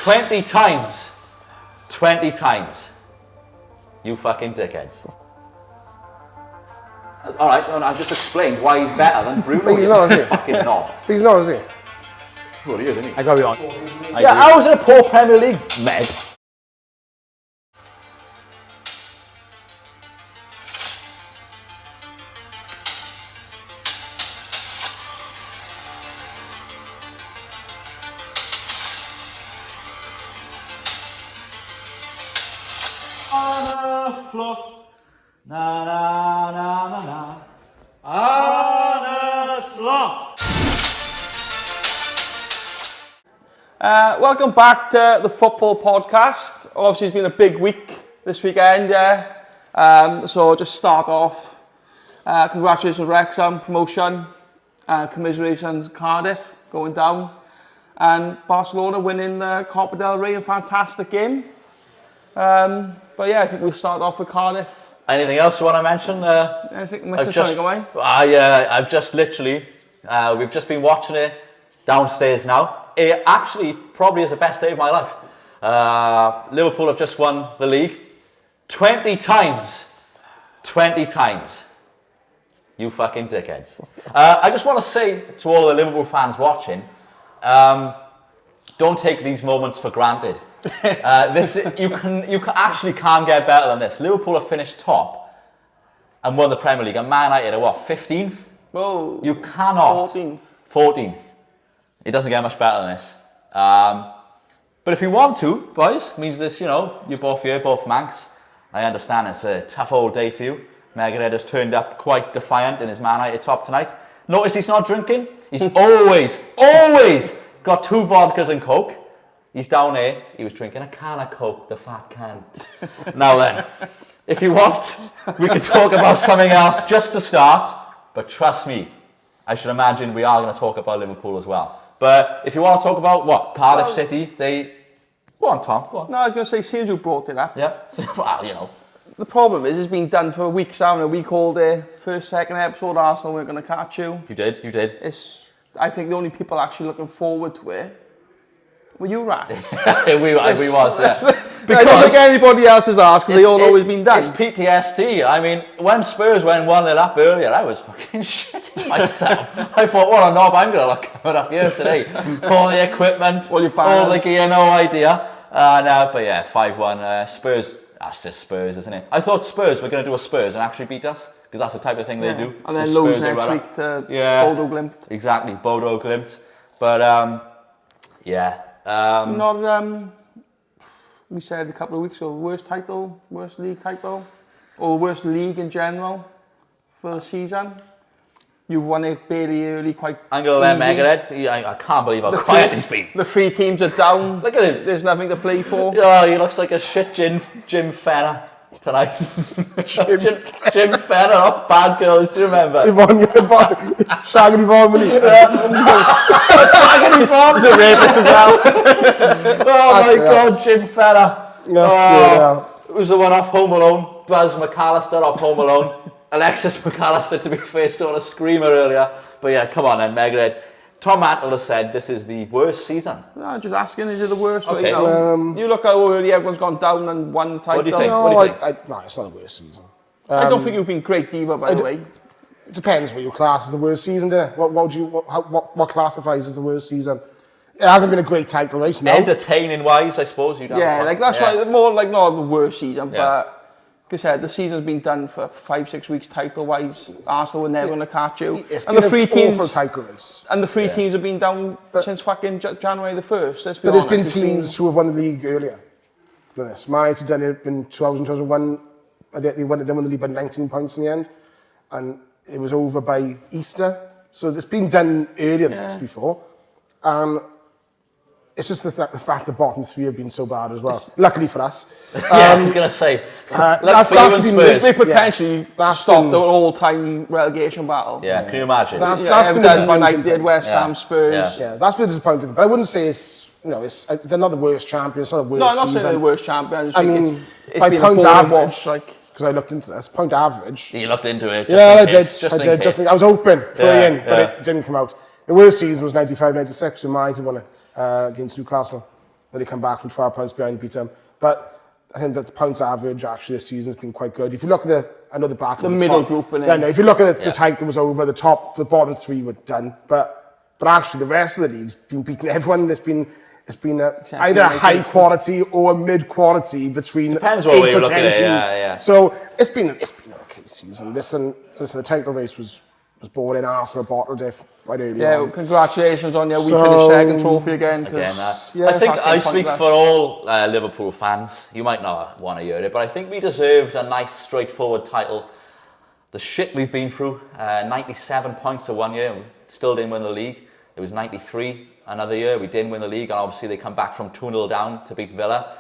20 times. 20 times. You fucking dickheads. Alright, well, I've just explained why he's better than Bruno. He's not, is he? Fucking knob. He's not, is he? Well, he is, isn't he? I gotta be honest. Yeah, how is it a poor Premier League, Meg? Flook. Na na na na na. On a slot. Welcome back to the football podcast. Obviously, it's been a big week this weekend, yeah. So just start off. Congratulations, Wrexham promotion. Commiserations, Cardiff going down, and Barcelona winning the Copa del Rey, a fantastic game. But yeah, I think we'll start off with Cardiff. Anything else you want to mention? Anything missing something away? I've just literally, we've just been watching it downstairs now. It actually probably is the best day of my life. Liverpool have just won the league 20 times. 20 times. You fucking dickheads. I just want to say to all the Liverpool fans watching, don't take these moments for granted. You actually can't get better than this. Liverpool have finished top and won the Premier League, and Man United are what, 15th? Whoa. You cannot. 14th. 14th. It doesn't get much better than this. But if you want to, boys, means this, you know, you're both here, both Manx. I understand it's a tough old day for you. MegaHead has turned up quite defiant in his Man United top tonight. Notice he's not drinking. He's always got 2 vodkas and Coke. He's down there, he was drinking a can of Coke, the fat can. Now then, if you want, we can talk about something else just to start. But trust me, I should imagine we are going to talk about Liverpool as well. But if you want to talk about what, Cardiff City, they... Go on, Tom, go on. No, I was going to say, seems you brought it up. Yeah, well, you know. The problem is, it's been done for weeks now, and we called the first, second episode, Arsenal weren't going to catch you. You did. I think the only people actually looking forward to it were you rats. we was, yeah. Because I don't think anybody else has asked, because they all know it's been done. It's PTSD. I mean, when Spurs went 1-0 up earlier, I was fucking shitting myself. I thought, what a knob I'm going to look coming up here today. All the equipment, all the gear, no idea. No, but yeah, 5-1. Spurs, that's just Spurs, isn't it? I thought Spurs were going to do a Spurs and actually beat us, because that's the type of thing they do. And then lose next week to Bodo Glimt. Exactly, Bodo Glimt. But, yeah. We said a couple of weeks ago, worst league title, or worst league in general for the season. You've won it barely early, quite I'm going to let MegaHead. I can't believe how quiet he's been. The 3 teams are down. Look at him. There's nothing to play for. Oh, he looks like a shit Jim Fenner tonight. Jim Fenner up Bad Girls, do you remember? Shagging Yvonne. Shagging Yvonne. He's a rapist as well. Oh my God, Jim Fenner. It was the one off Home Alone. Buzz McAllister off Home Alone. Alexis McAllister, to be fair, sort of screamer earlier. But yeah, come on then, MegaHead. Tom Mantle has said this is the worst season. No, just asking, is it the worst? Okay. You look how early everyone's gone down and won the title. What do you think? No, it's not the worst season. I don't think you've been great either, by the way. It depends what you class as the worst season, doesn't it? What classifies as the worst season? It hasn't been a great title race, no. Entertaining wise, I suppose you'd have. Yeah, like that's why more like not the worst season, but like I said, the season's been done for 5-6 weeks title wise. Arsenal were never going to catch you. And the 3 teams title race. And the 3 teams have been down since fucking January the 1st. But there's been teams who have won the league earlier than this. Man United done it in 2001. They won the league by 19 points in the end, and it was over by Easter. So it's been done earlier than this before. It's just the fact the bottom 3 have been so bad as well. Luckily for us. I was going to say. They potentially stopped the all-time relegation battle. Yeah, can you imagine? That's been United, West Ham, Spurs. Yeah, that's been disappointing. But I wouldn't say it's, they're not the worst champions. It's not the worst season. No, I'm not saying they're the worst champions. I mean, it's by been points average, like, because I looked into this, point average. You looked into it? I did. I was hoping to play in, but it didn't come out. The worst season was 95-96 when Man United won it against Newcastle. when they come back from 12 points behind, beat them. But I think that the points average actually this season has been quite good. If you look at I know the back The of the middle top, group, innit? yeah, no, if you look at the title was over, the bottom three were done. But actually the rest of the league's been beating everyone. It's been either a high quality or a mid quality between Depends what 8 way or you 10 look at teams. it, yeah. So it's been an okay season. Listen, the title race was boring. Arsenal bottled it right early on. Congratulations on you. We finished second trophy again. I think I speak for all Liverpool fans. You might not want to hear it, but I think we deserved a nice, straightforward title. The shit we've been through, 97 points in 1 year, we still didn't win the league. It was 93 another year, we didn't win the league, and obviously they come back from 2-0 down to beat Villa.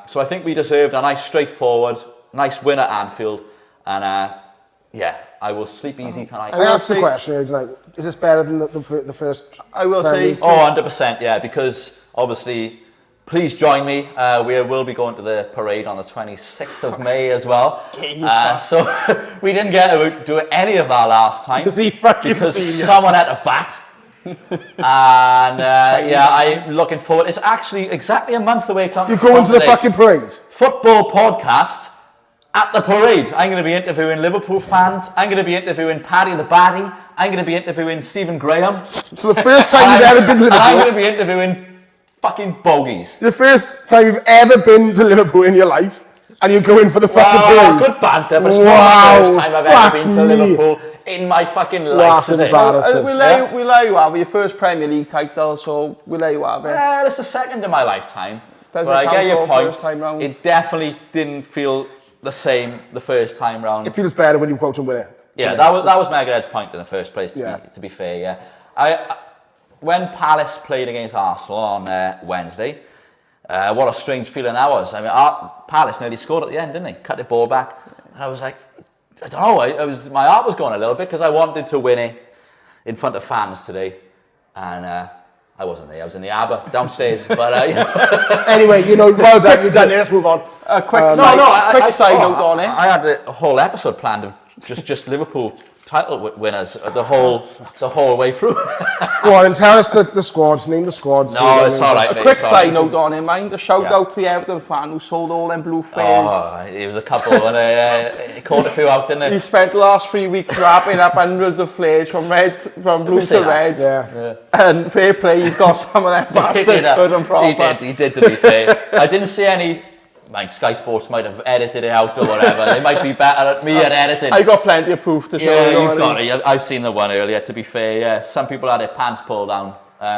So I think we deserved a nice, straightforward, nice win at Anfield, and I will sleep easy tonight. I asked the question tonight, is this better than the first? I will say, 100%, yeah, because obviously, please join me. We will be going to the parade on the 26th of May as well. So we didn't get to do any of that last time because someone had a bat. And I'm looking forward. It's actually exactly a month away. You're going to the fucking parade? FootBULL podcast at the parade. I'm going to be interviewing Liverpool fans. I'm going to be interviewing Paddy the Baddy. I'm going to be interviewing Stephen Graham. So the first time you've ever been to Liverpool? I'm going to be interviewing fucking bogies. The first time you've ever been to Liverpool in your life, and you're going for the fucking parade? Good banter, but it's not the first time I've ever been to Liverpool in my fucking life. That's embarrassing. We'll let you have your first Premier League title, so we'll let you have it. Yeah, it's the second in my lifetime. Doesn't But I get your point. First time round. It definitely didn't feel the same the first time round. It feels better when you quote and win it. Yeah, that was MegaHead's point in the first place, to be fair, yeah. When Palace played against Arsenal on Wednesday, what a strange feeling that was. I mean, Palace nearly scored at the end, didn't they? Cut the ball back. And I was like, I don't know, my heart was going a little bit because I wanted to win it in front of fans today. And I wasn't there, I was in the ABBA downstairs. But Anyway, well done, you've done it, let's move on. A quick side note on it. I had a whole episode planned of just Liverpool title winners the whole way through. Go on and tell us the squad, name the squad. No, it's all right. A quick side note on it, mind. A shout out to the Everton fan who sold all them blue flares. Oh, it was a couple, and he called a few out, didn't he? He spent the last 3 weeks wrapping up hundreds of flares from blue to red. Yeah. And fair play, he's got some of them bastards good and proper. He did, to be fair. I didn't see any. Sky Sports might have edited it out or whatever. They might be better at me at editing. I got plenty of proof to show. Yeah, you've got it. I've seen the one earlier, to be fair. Yeah, some people had their pants pulled down.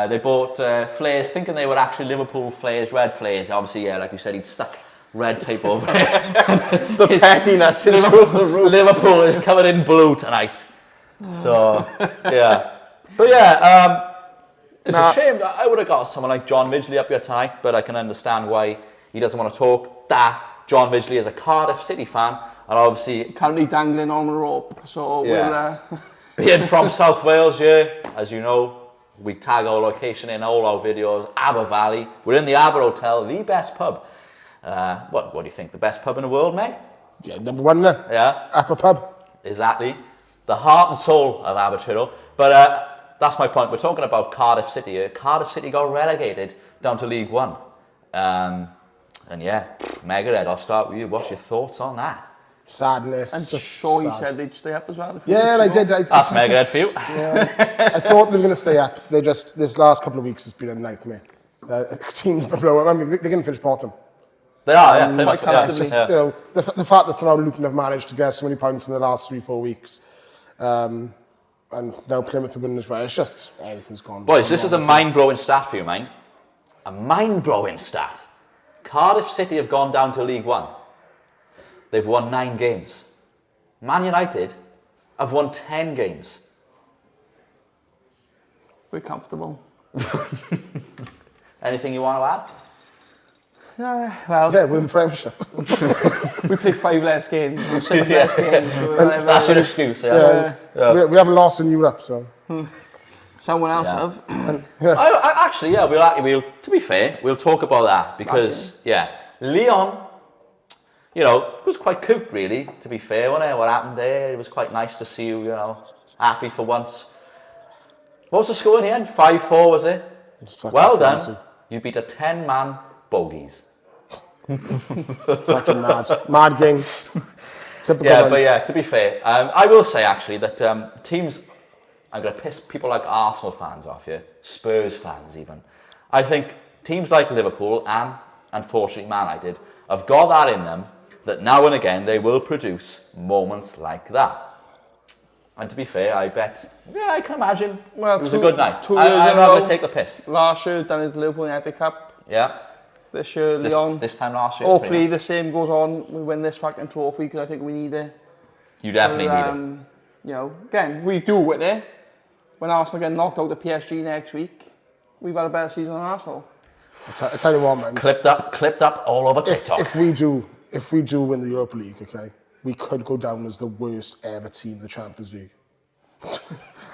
They bought flares thinking they were actually Liverpool flares, red flares. Obviously, yeah, like you said, he'd stuck red tape over it. The pettiness is through the roof. Liverpool is covered in blue tonight. So, yeah. But yeah, it's a shame. I would have got someone like John Midgley up here tonight, but I can understand why he doesn't want to talk. John Midgley is a Cardiff City fan, and obviously currently dangling on a rope. So we'll being from South Wales, as you know, we tag our location in all our videos. Aber Valley. We're in the Aber Hotel, the best pub. What do you think? The best pub in the world, Meg? Yeah, number one there. Yeah. Upper pub. Exactly. The heart and soul of Aberturo. But that's my point. We're talking about Cardiff City here. Cardiff City got relegated down to League One. And yeah, MegaHead, I'll start with you. What's your thoughts on that? Sadness. And just so you said they'd stay up as well. Yeah, I did. That's MegaHead for you. Yeah, I thought they were going to stay up. This last couple of weeks has been a nightmare. Teams blow. I mean, they're going to finish bottom. They are, yeah. The fact that somehow Luton have managed to get so many points in the last 3-4 weeks, and now Plymouth are winning as well. It's just everything's gone. Boys, this is a mind-blowing stat for you, mind. A mind-blowing stat. Cardiff City have gone down to League One. They've won 9 games. Man United have won 10 games. We're comfortable. Anything you want to add? Well, yeah, we're in the Premiership. We play 5 less games, or 6 less games. That's an excuse. We haven't lost in Europe, so. Someone else have. Actually, we'll. To be fair, we'll talk about that because Leon, it was quite cute, really. To be fair, wasn't it? What happened there? It was quite nice to see you, happy for once. What was the score in the end? 5-4, was it? Well done. you beat a 10-man Bogies. Fucking mad. Mad game. Typical Yeah, lunch. but yeah, to be fair, I will say actually that teams, I'm going to piss people like Arsenal fans off here, Spurs fans even. I think teams like Liverpool and, unfortunately, Man United have got that in them that now and again they will produce moments like that. And to be fair, I bet, yeah, I can imagine it was a good night. I'm not going to take the piss. Last year, done it Liverpool in the FA Cup. Yeah. This year, Leon. This time last year. Hopefully the same goes on. We win this fucking trophy because I think we need it. You definitely need it. You know, again, we do win it. When Arsenal get knocked out to PSG next week, we've had a better season than Arsenal. I tell you what, man. Clipped up all over TikTok. If we do win the Europa League, okay, we could go down as the worst ever team in the Champions League.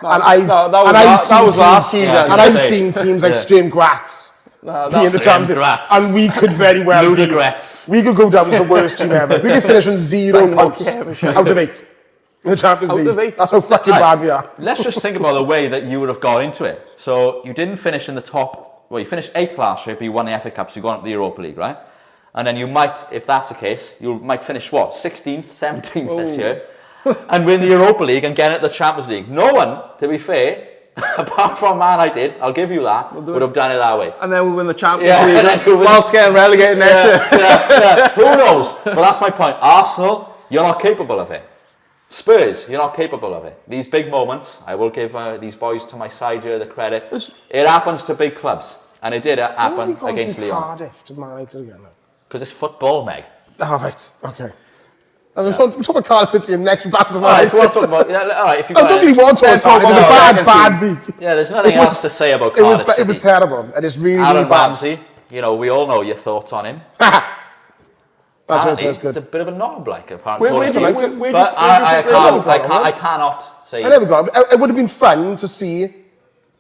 That was last season. Yeah, and I've seen teams like Sturm Graz be in the Champions League, and we could very well be. We could go down as the worst team ever. We could finish on 0 points out of 8 in the Champions League. That's how fucking bad we are. Let's just think about the way that you would have got into it. So you didn't finish in the top. Well, you finished 8th last year, but you won the FA Cup, so you got into the Europa League, right? And then you might, if that's the case, you might finish what, 16th, 17th this year, and win the Europa League and get into the Champions League. No one, to be fair, apart from Man United, I'll give you that, would have done it that way. And then we'll win the Champions League League whilst getting relegated next year. Who knows? But that's my point. Arsenal, you're not capable of it. Spurs, you're not capable of it. These big moments, I will give these boys to my side here the credit. It happens to big clubs, and it did happen against Lyon. Cardiff to Man United again. Because it's football, Meg. Oh, right, okay. We're talking about Cardiff City and next back to Man Alright, if you want United. to talk about... Alright, if you I don't really want to talk about it. It was a bad week. Yeah, there's nothing else to say about Cardiff City. It was terrible, and it's really, Aaron really bad. Ramsey, you know, we all know your thoughts on him. That's Apparently, good. It's a bit of a knob, like, apparently. But I cannot say... I never got it. It would have been fun to see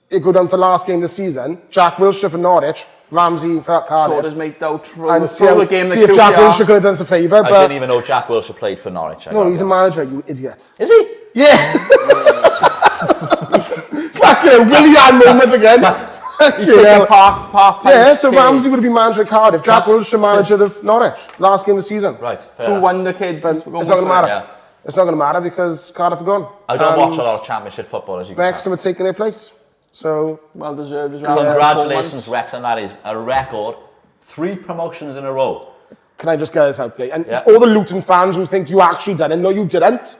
it go down to the last game of the season. Jack Wilshere for Norwich, Ramsey for Cardiff. So does make doubt and throw the game see if Jack Wilshere could have done us a favour. I didn't even know Jack Wilshere played for Norwich. No, he's a manager, you idiot. Is he? Yeah. Fucking Willian moment again. Yeah, so Ramsey would have been manager of Cardiff. Jack Wilshere manager of Norwich. Last game of the season. Right. Two wonder kids. But it's not going to matter. Yeah. It's not going to matter because Cardiff are gone. I don't watch a lot of Championship football, as you can Wrexham are taking their place. So well deserved as well. Congratulations, Wrexham. That is a record. 3 promotions in a row. Can I just get this out there? And all the Luton fans who think you actually done it, no, you didn't.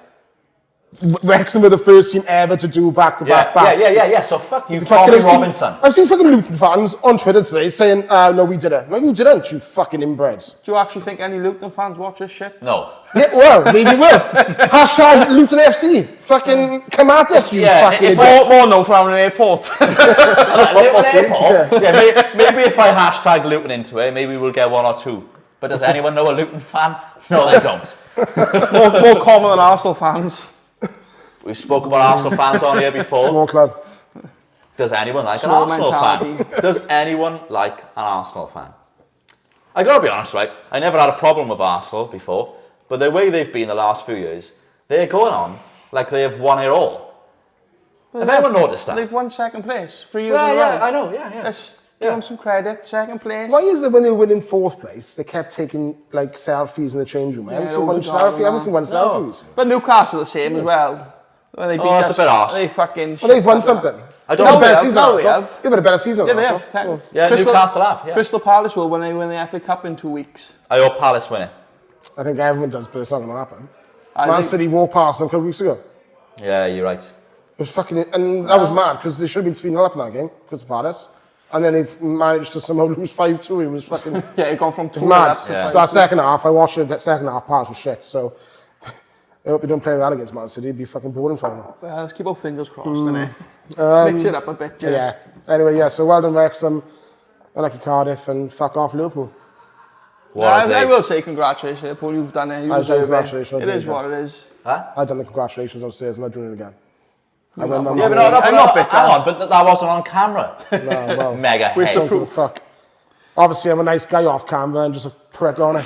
Wrexham were the first team ever to do back-to-back. Yeah. So fuck you, Tommy Robinson. I've seen fucking Luton fans on Twitter today saying, no, we did it. No, you didn't, you fucking inbreds. Do you actually think any Luton fans watch this shit? No. Yeah, well, maybe will. Hashtag Luton FC. Fucking come at us, you fucking idiots. More known for having an airport. Maybe if I hashtag Luton into it, maybe we'll get 1 or 2. But does anyone know a Luton fan? No, they don't. more common than Arsenal fans. We've spoken about Arsenal fans on here before. Small club. Does anyone like an Arsenal fan? Does anyone like an Arsenal fan? I gotta be honest, right? I never had a problem with Arsenal before, but the way they've been the last few years, they're going on like they have won it all. Have anyone noticed that? They've won second place 3 years in a row. Yeah, I know, yeah. Let's give them some credit, second place. Why is it when they were in 4th place, they kept taking like selfies in the change room? I haven't seen one selfie. But Newcastle the same as well. When they beat us, it's a bit harsh. they fucking... Well, they've won something. I don't know. They've had a better season. Yeah, they have. Yeah, Newcastle have. Yeah. Crystal Palace will when they win the FA Cup in 2 weeks. I hope Palace win it. I think everyone does, but it's not going to happen. Man City walked past them a couple of weeks ago. Yeah, you're right. It was fucking... And that was mad, because they should have been 3-0 up in that game, Crystal Palace. And then they've managed to somehow lose 5-2. It was fucking... Yeah, it gone from 2 mad. That second half, I watched it, that second half pass was shit, so... I hope they don't play that against Man City. It'd be fucking boring for them. Well, let's keep our fingers crossed, innit? Mix it up a bit, yeah. Anyway, so well done, Wrexham. Unlucky Cardiff, and fuck off, Liverpool. I will say congratulations, Liverpool. You've done it. You deserve congratulations. It is what it is. Huh? I've done the congratulations upstairs. I'm not doing it again. I'm not bitter. Hang on, but that wasn't on camera. No, well, Mega head. Don't give a fuck. Obviously, I'm a nice guy off camera and just a prick on it.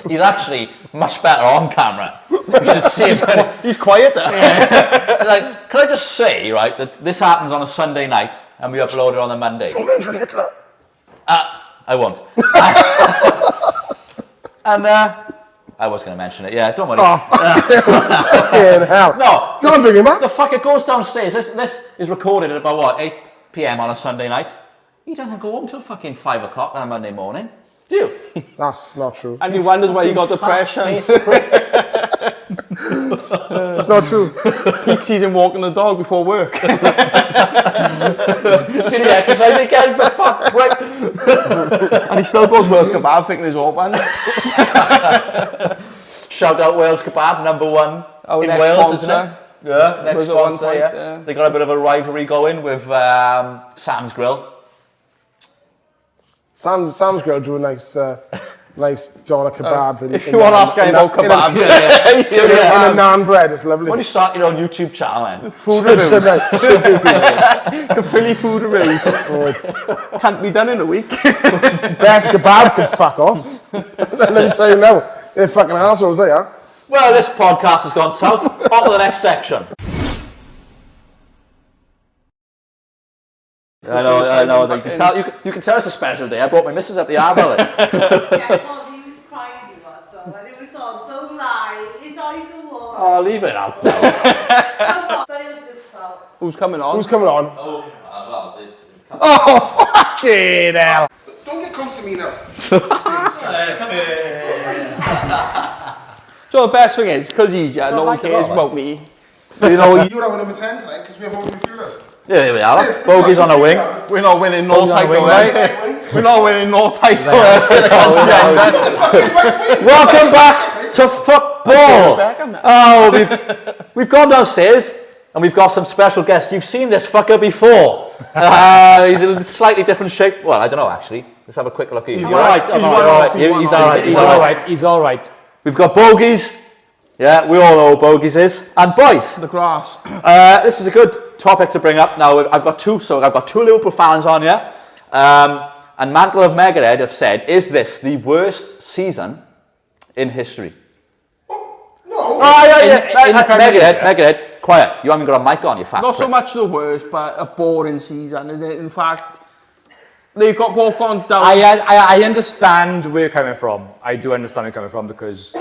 He's actually much better on camera. You should see him. He's quiet there. Yeah. Like, can I just say, right, that this happens on a Sunday night, and we upload it on the Monday. Don't mention Hitler. I won't. And I was going to mention it. Yeah, don't worry. Oh, fucking hell. No, You can't bring him up. the fuck it goes downstairs. This is recorded at about what 8 p.m. on a Sunday night. He doesn't go home till fucking 5 o'clock on a Monday morning. Do you? That's not true. And he wonders why he got depression. That's not true. Pete sees him walking the dog before work. See the exercise he gets, the fuck prick. And he still goes Wales Kebab thinking he's open. Shout out Wales Kebab, number one Our in next Wales, isn't sponsor. it? Yeah, next Was at one sponsor, point, yeah. yeah. They got a bit of a rivalry going with Sam's Grill. Sam's girl do a nice doner kebab. If you want to ask any about kebabs, In a naan bread, it's lovely. When you start your own YouTube channel, man. food reviews. The Philly food reviews. Can't be done in a week. Best kebab could fuck off. Let me tell you now, they're fucking assholes, they are. Well, this podcast has gone south. On to the next section. I know. You can tell it's a special day. I brought my missus up the arbor. Yeah, I saw he was crying, he was, so when it was on, don't lie, his eyes are water. Oh, leave it out. But it was Luke's fault. Who's coming on? Who's coming on? Oh, Oh, fucking hell. Don't get close to me now. So the best thing is, because he's no one cares about me. You know, You're our number 10 tonight because we're home midfielders. Yeah, here we are. Bogies on a wing. we're not winning no Bogies on a title. wing, Right? We're not winning no title. Welcome back to football. Oh, we've gone downstairs and we've got some special guests. You've seen this fucker before. He's in a slightly different shape. Well, I don't know actually. Let's have a quick look at you. You're all right. He's all right. He's all right. We've got Bogies. Yeah, we all know what Bogies is. And boys, The grass. this is a good topic to bring up now. I've got two Liverpool fans on here. And Mantle and MegaHead have said, is this the worst season in history? No. MegaHead, quiet. You haven't got a mic on, you fat Not so prick. much the worst, but a boring season, isn't it? In fact, they've both gone down. I understand where you're coming from. I do understand where you're coming from because,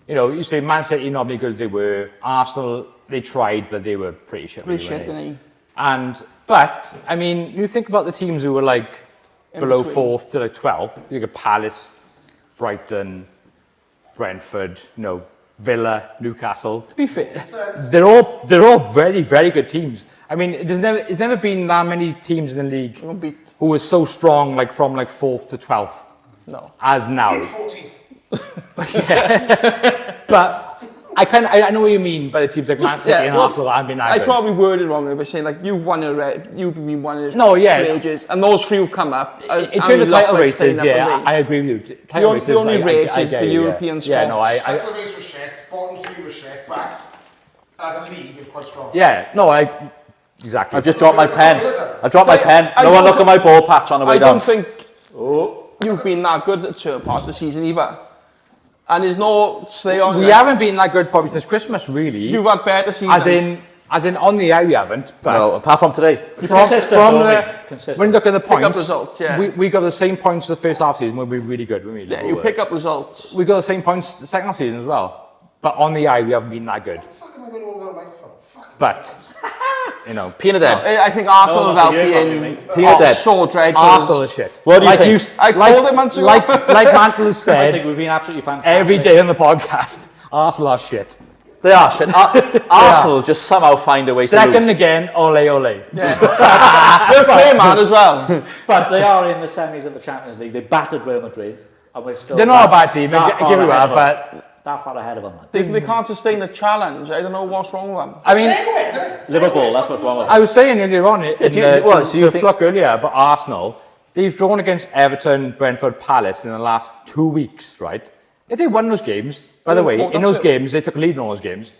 you know, you say Man City normally because they were. Arsenal, they tried, but they were pretty shit. Pretty shit, didn't But, I mean, you think about the teams who were like below between. 4th to like 12th. You got Palace, Brighton, Brentford, you know, Villa, Newcastle. To be fair, they're all very, very good teams. I mean, it's never been that many teams in the league They won't beat. who were so strong, like from like 4th to 12th, No. as now. 14th. But I know what you mean by the teams like Man City and Arsenal. I've been I probably worded wrongly by saying like you've been one of No, yeah. for ages, and those three have come up. in terms of title races, yeah, I agree with you. Title races, The only race I is get the you, European spots. Yeah, no, Second race was shit, bottom three was shit, but as a league, it's quite strong. yeah, no, exactly. I've just dropped my pen. I've dropped my pen. I No one don't look at my ball patch on the way I down. don't think you've been that good at certain parts of the season either. And there's no say on We haven't been that good probably since Christmas, really. You've had better seasons. As in on the eye we haven't. But No, apart from today. from when you look at the points, up results, yeah. we got the same points the first half season when we were really good, weren't we? Yeah, you pick up results. We got the same points the second half season as well. But on the eye we haven't been that good. What the fuck am I going on with a microphone? Fuck. But you know, Peanut head. I think Arsenal without being Dead. so dreadful. Arsenal is shit. What do you think? I called it months ago. Like Mantle has I said think we've been absolutely fantastic. every day on the podcast, Arsenal are shit. They are shit. Arsenal just somehow find a way to Second lose. again, ole ole. They'll play man as well. But they are in the semis of the Champions League. They battered Real Madrid, and we're still. They're not a bad team, that I far give you ahead that, of but them. That far ahead of them. Like. They can't sustain the challenge. I don't know what's wrong with them. I mean, Liverpool, that's what's wrong with them. I was saying earlier on in so you think- Flook earlier, but Arsenal, they've drawn against Everton, Brentford, Palace in the last 2 weeks, right? If they won those games, by the way, in those games, they took a lead in all those games.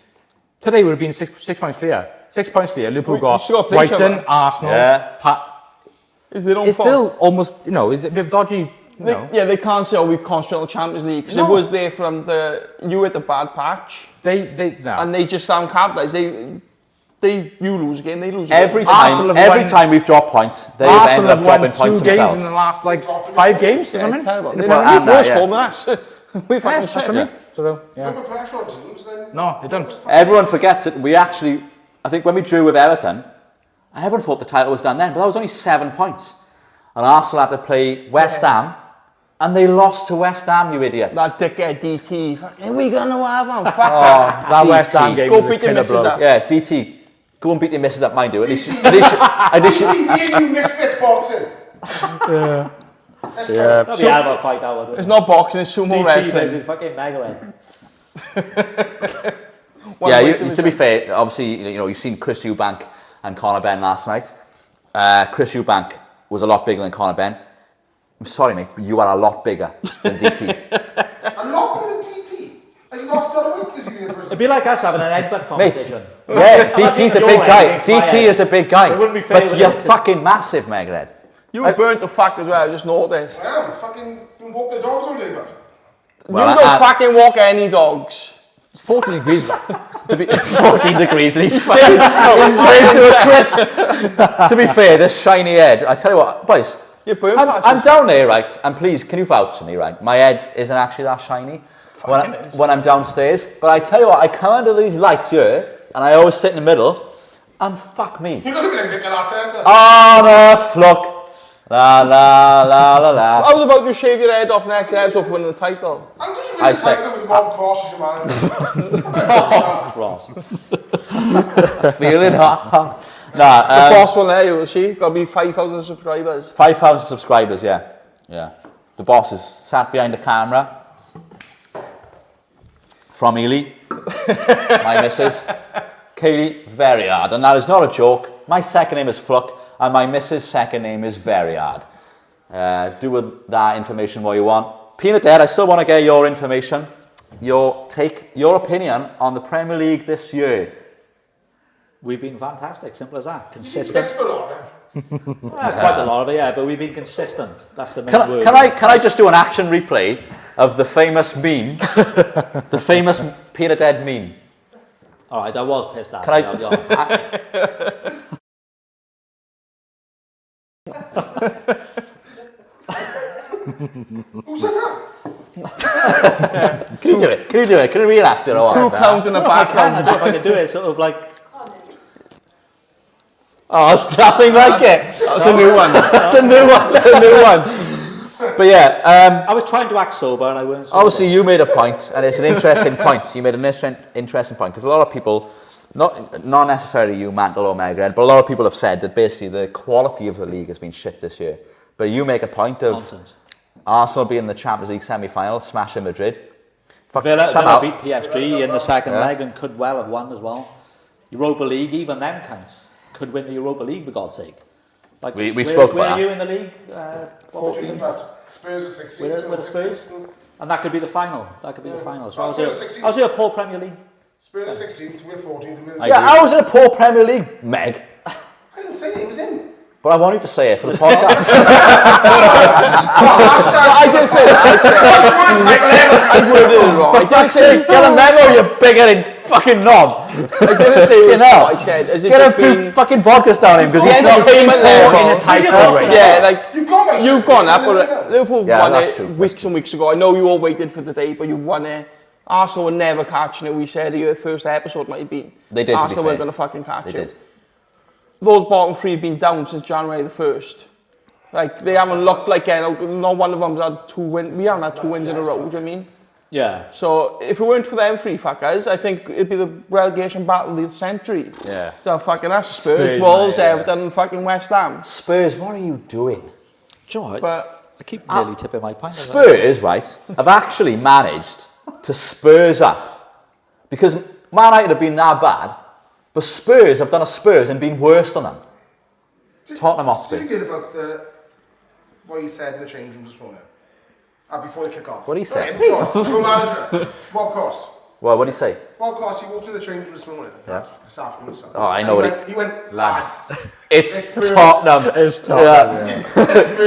Today would have been six points clear. 6 points clear. Liverpool got still got to play each Brighton, other. Arsenal, Yeah. Is it on It's still almost, you know, is it a bit dodgy? You know? Yeah, they can't say, oh, we concentrate on the Champions League, because No. it was there from you had the bad patch, They no. and they just haven't capitalised. You lose a game, they lose a game. Every Arsenal time, have every won- time we've dropped points, they've Arsenal ended up have dropping won points 2 games themselves. in the last like 5 games or Yeah, something. it's terrible. In They the never Premier beat League. worse form than us. We fucking That's shit. what I mean. So, yeah. Don't put pressure on teams then. No, they don't. Everyone forgets it. We actually, I think when we drew with Everton, everyone thought the title was done then, but that was only 7 points. And Arsenal had to play West Ham, and they lost to West Ham, you idiots. That dickhead DT, fucking, we gonna have one, fuck That West Ham game Go was a beat the killer missus blow. up. Yeah, DT. Go and beat your missus up, mind you. At least, DT, at least, me and you misfits boxing. Yeah. Let's Yeah. go. That'll be out of a fight, that would. It's not boxing, it's sumo DT wrestling. versus fucking MegaHead. yeah, to be fair, obviously, you know, you've seen Chris Eubank and Conor Benn last night. Chris Eubank was a lot bigger than Conor Benn. I'm sorry, mate, but you are a lot bigger than DT. I'm not going to DT. Have you lost a lot of weight since you've been in prison? It'd be like us having an headbutt Mate, competition. yeah, DT's a big guy. Against my DT head. is a big guy. It wouldn't be fair But with you're it. fucking massive, Megahead. You were burnt the fuck as well, I just noticed. I am. Fucking walk the dogs all day, but. Well, you don't fucking walk any dogs. It's 40 degrees. To be 14 degrees and he's fucking to a crisp. To be fair, this shiny head, I tell you what, boys, You're burnt I'm down there, right? And please, can you vouch for me, right? My head isn't actually that shiny when I'm downstairs. But I tell you what, I come under these lights here, and I always sit in the middle, and fuck me. You look at him, Dick Arteta. On a flock. La la la la la. I was about to shave your head off next episode for winning the title. How did you I win the say- title with Rob Cross as your manager? Cross. Feeling hot. The Nah, boss one there, you will see. Got to be 5,000 subscribers. 5,000 subscribers, yeah. Yeah. The boss is sat behind the camera. From Ely. My missus. Kaylee, very hard. And that is not a joke. My second name is Flook, and my missus' second name is very hard. Do with that information what you want. Peanut Head, I still want to get your information. Your take, your opinion on the Premier League this year. We've been fantastic, simple as that. It's Consistent. for all, man. Quite a lot of it, yeah, but we've been consistent. That's the main word. Can I just do an action replay of the famous meme? The famous Peanut Head meme. All right, I was pissed at Can I- I'll be honest. Who said that? Can you do it? Can you do it? Can you reenact it or Two what? clowns in the I can, I background. don't know if I can do it, sort of like, Oh, it's nothing like it. That's a new one. That's a new one. That's a new one. But yeah, I was trying to act sober and I weren't sober. obviously you made a point, and it's an interesting point. You made an interesting point, because a lot of people, not necessarily you, Mantle or MegaHead, but a lot of people have said that basically the quality of the league has been shit this year. But you make a point of Nonsense. Arsenal being in the Champions League semi-final, smashing Madrid. Villa beat PSG in the second Yeah. leg and could well have won as well. Europa League, even them cunts could win the Europa League, for God's sake. Like, We spoke where about are that. you in the league? What was 14, but Spurs are 16. with the Spurs? And that could be the final. That could be the final. So Oh, I Spurs was are 16. here a poor Premier League. Spurs are 16th, we're 14th. Yeah, I was in a poor Premier League, Meg. I didn't say it, it was in. But I want you to say it for the podcast. I did say that. I would have wrong. For fuck's sake, get a memo, you bigoted fucking knob. I didn't say You know. what I said. As it Get a just few been fucking vodkas down him, because the he's not entertainment level. in the title race. Yeah, like You've gone up, but Liverpool Yeah, won that's it true. weeks and weeks ago. I know you all waited for the day, but you've won it. Arsenal were never catching it. We said your first episode might have been. They did, to be Arsenal weren't fair. going to fucking catch They it. did. Those bottom three have been down since January the 1st. Like, they haven't looked like not one of them's had 2 wins. We haven't had 2 wins in a row, do you know what I mean? Yeah. So, if it weren't for them three fuckers, I think it'd be the relegation battle of the century. Yeah. So fucking us, Spurs, Spurs, Wolves, mate, yeah. Everton, and fucking West Ham. Spurs, what are you doing? Do you know what? But I keep nearly tipping my pint. Spurs, right, have actually managed to Spurs up. Because Man United have been that bad, but Spurs have done a Spurs and been worse than them. Tottenham Hotspur. Did you hear about what he said in the change room this morning? Before they kick off. What did he say? Your manager, Rob Cross. Well, what did he say? Rob Cross, he walked in the change room this morning. Yeah. This afternoon. Sorry. Oh, I And know what he went, lads. It's Spurs. Tottenham. It's tough. Yeah.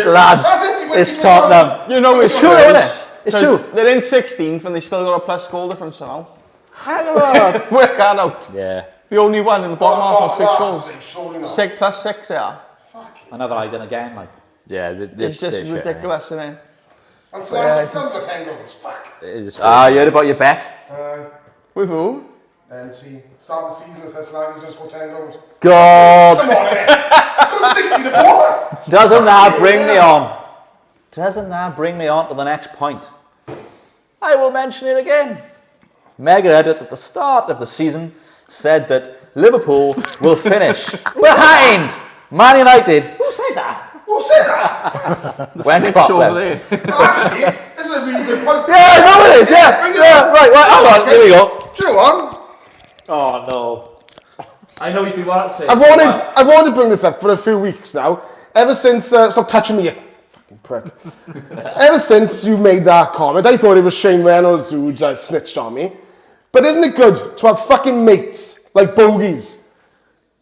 Lads, That's it, he went- it's he went- Tottenham. you know It's true, isn't it? It's true. They're in 16th and they still got a plus goal difference now. Hang on, work that out. Yeah. The only one in the bottom half of 6 goals. Surely not. 6 plus 6, yeah. Another hiding again, like. Yeah, It's just ridiculous, isn't it? And Slam got 10 goals. Fuck. It's You heard about your bet? With who? See, start of the season, it says Slam is going to score 10 goals. God! Come on, man. It's got 60 to ball. Doesn't that bring me on? Doesn't that bring me on to the next point? I will mention it again. MegaHead at the start of the season said that Liverpool will finish behind Man United. Who said that? Who said that? When Klopp Over left. there. Actually, this is a really good point. Yeah, I know it is. Yeah, right. Hang on. Here we go. Do you know what? Oh no. I know he's been wanting to say. I've wanted to bring this up for a few weeks now. Ever since, stop touching me, you fucking prick. Ever since you made that comment, I thought it was Shane Reynolds who'd snitched on me. But isn't it good to have fucking mates like Bogies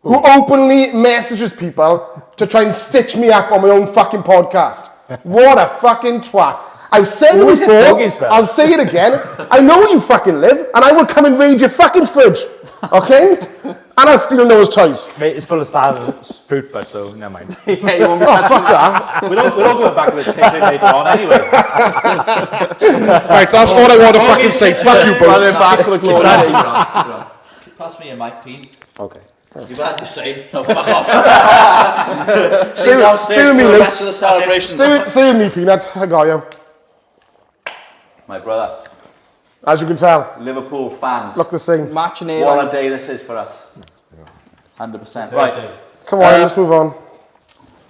who openly messages people to try and stitch me up on my own fucking podcast? What a fucking twat. I've said it Who's this before, Bogies fella? I'll say it again. I know where you fucking live, and I will come and raid your fucking fridge, okay? And I'll steal Noah's toys. Mate, it's full of Styles fruit, but so never mind. Yeah, you won't be Oh, fuck that. We don't go back to this kitchen later on anyway. Right, that's all I want to fucking say. Fuck you, running both. back for the glory days. Pass me your mic, Pete. Okay. You've had to say. No, fuck off. Stay downstairs stay for with me, the Luke. rest of the celebrations. Stay with me, Peanuts. I got you. My brother, As you can tell, Liverpool fans. look the same. Match and What A. a day this is for us. 100%. Right. Come on, let's move on.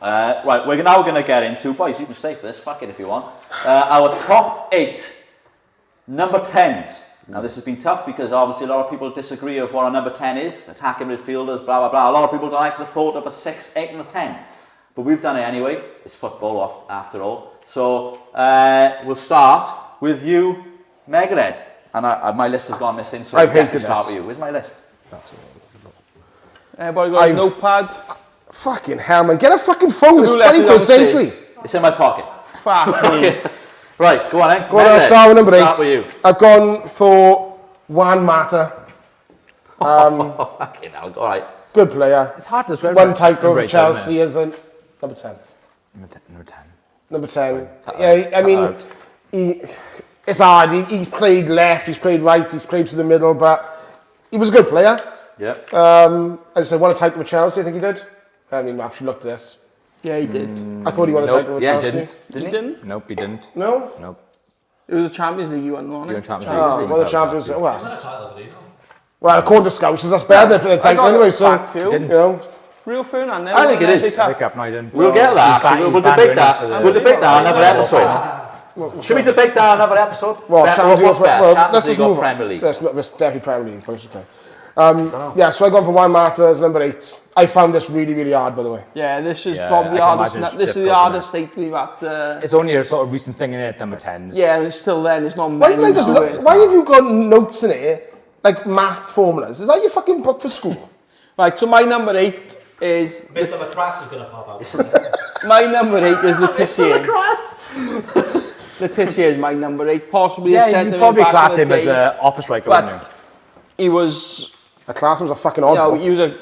Right, we're now going to get into, boys, you can stay for this, fuck it if you want, our top 8 number 10s. Now this has been tough because obviously a lot of people disagree of what a number 10 is, attacking midfielders, blah blah blah. A lot of people don't like the thought of a 6, 8 and a 10. But we've done it anyway, it's football after all. So we'll start with you, MegaHead. And my list has gone missing, so I've I have to hated start this. with you. Where's my list? Everybody got a notepad. Fucking hell, man. Get a fucking phone. It's Who left it 21st downstairs? century. It's in my pocket. Fuck me. Right, go on then. Go on, MegaHead, start with number 8. Start with you. I've gone for Juan Mata. Fucking hell, all right. Good player. It's hard to describe. One title for Number 8, Chelsea as a number 10. Number 10. Number 10. Yeah, I mean, it's hard. He's played left, he's played right, he's played through the middle, but he was a good player. Yeah. I said, won a title with Chelsea, I think he did. I haven't even actually looked at this. Yeah, he did. I thought he won a title with Yeah, Chelsea. didn't. He didn't? Nope, he didn't. No? Nope. It was a Champions League he won, wasn't You're it? in Champions Oh, League. well, the Champions. Well, according to Scouts, that's better than for the I title got anyway, a so, fact for you. you know. Real Fernand. I think it is. Pick up, no, I didn't. We'll get that. Actually. We'll debate that. We'll debate that on another episode. Should we debate that on another episode? Well, Champions League, what's better, well, Champions let's just League or move on. Premier League? That's definitely Premier League, but it's okay. Yeah, so I gone for Juan Mata as number 8. I found this really, really hard, by the way. Yeah, this is Yeah, probably the I can hardest. imagine it's This is the difficult, hardest state we've had. It's only a sort of recent thing in it, number 10s. Yeah, and it's still there. There's not Why many did I just to look? it. Why have you got notes in here, like math formulas? Is that your fucking book for school? Right, so my number 8 is Mr. McCrass is going to pop out. my number 8 is Letizia. Letizia is my number 8. Possibly a Yeah, centre you probably back class in him the as day, an office striker, wouldn't you? but he was, A class was a fucking you know, odd. he was a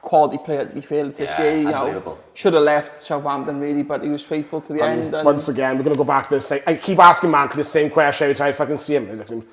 quality player to be fair. Letizia, Yeah, you know, unbelievable. should have left Southampton really, but he was faithful to the end. And Once again, we're going to go back to this. I keep asking Mantle the same question every time I fucking see him.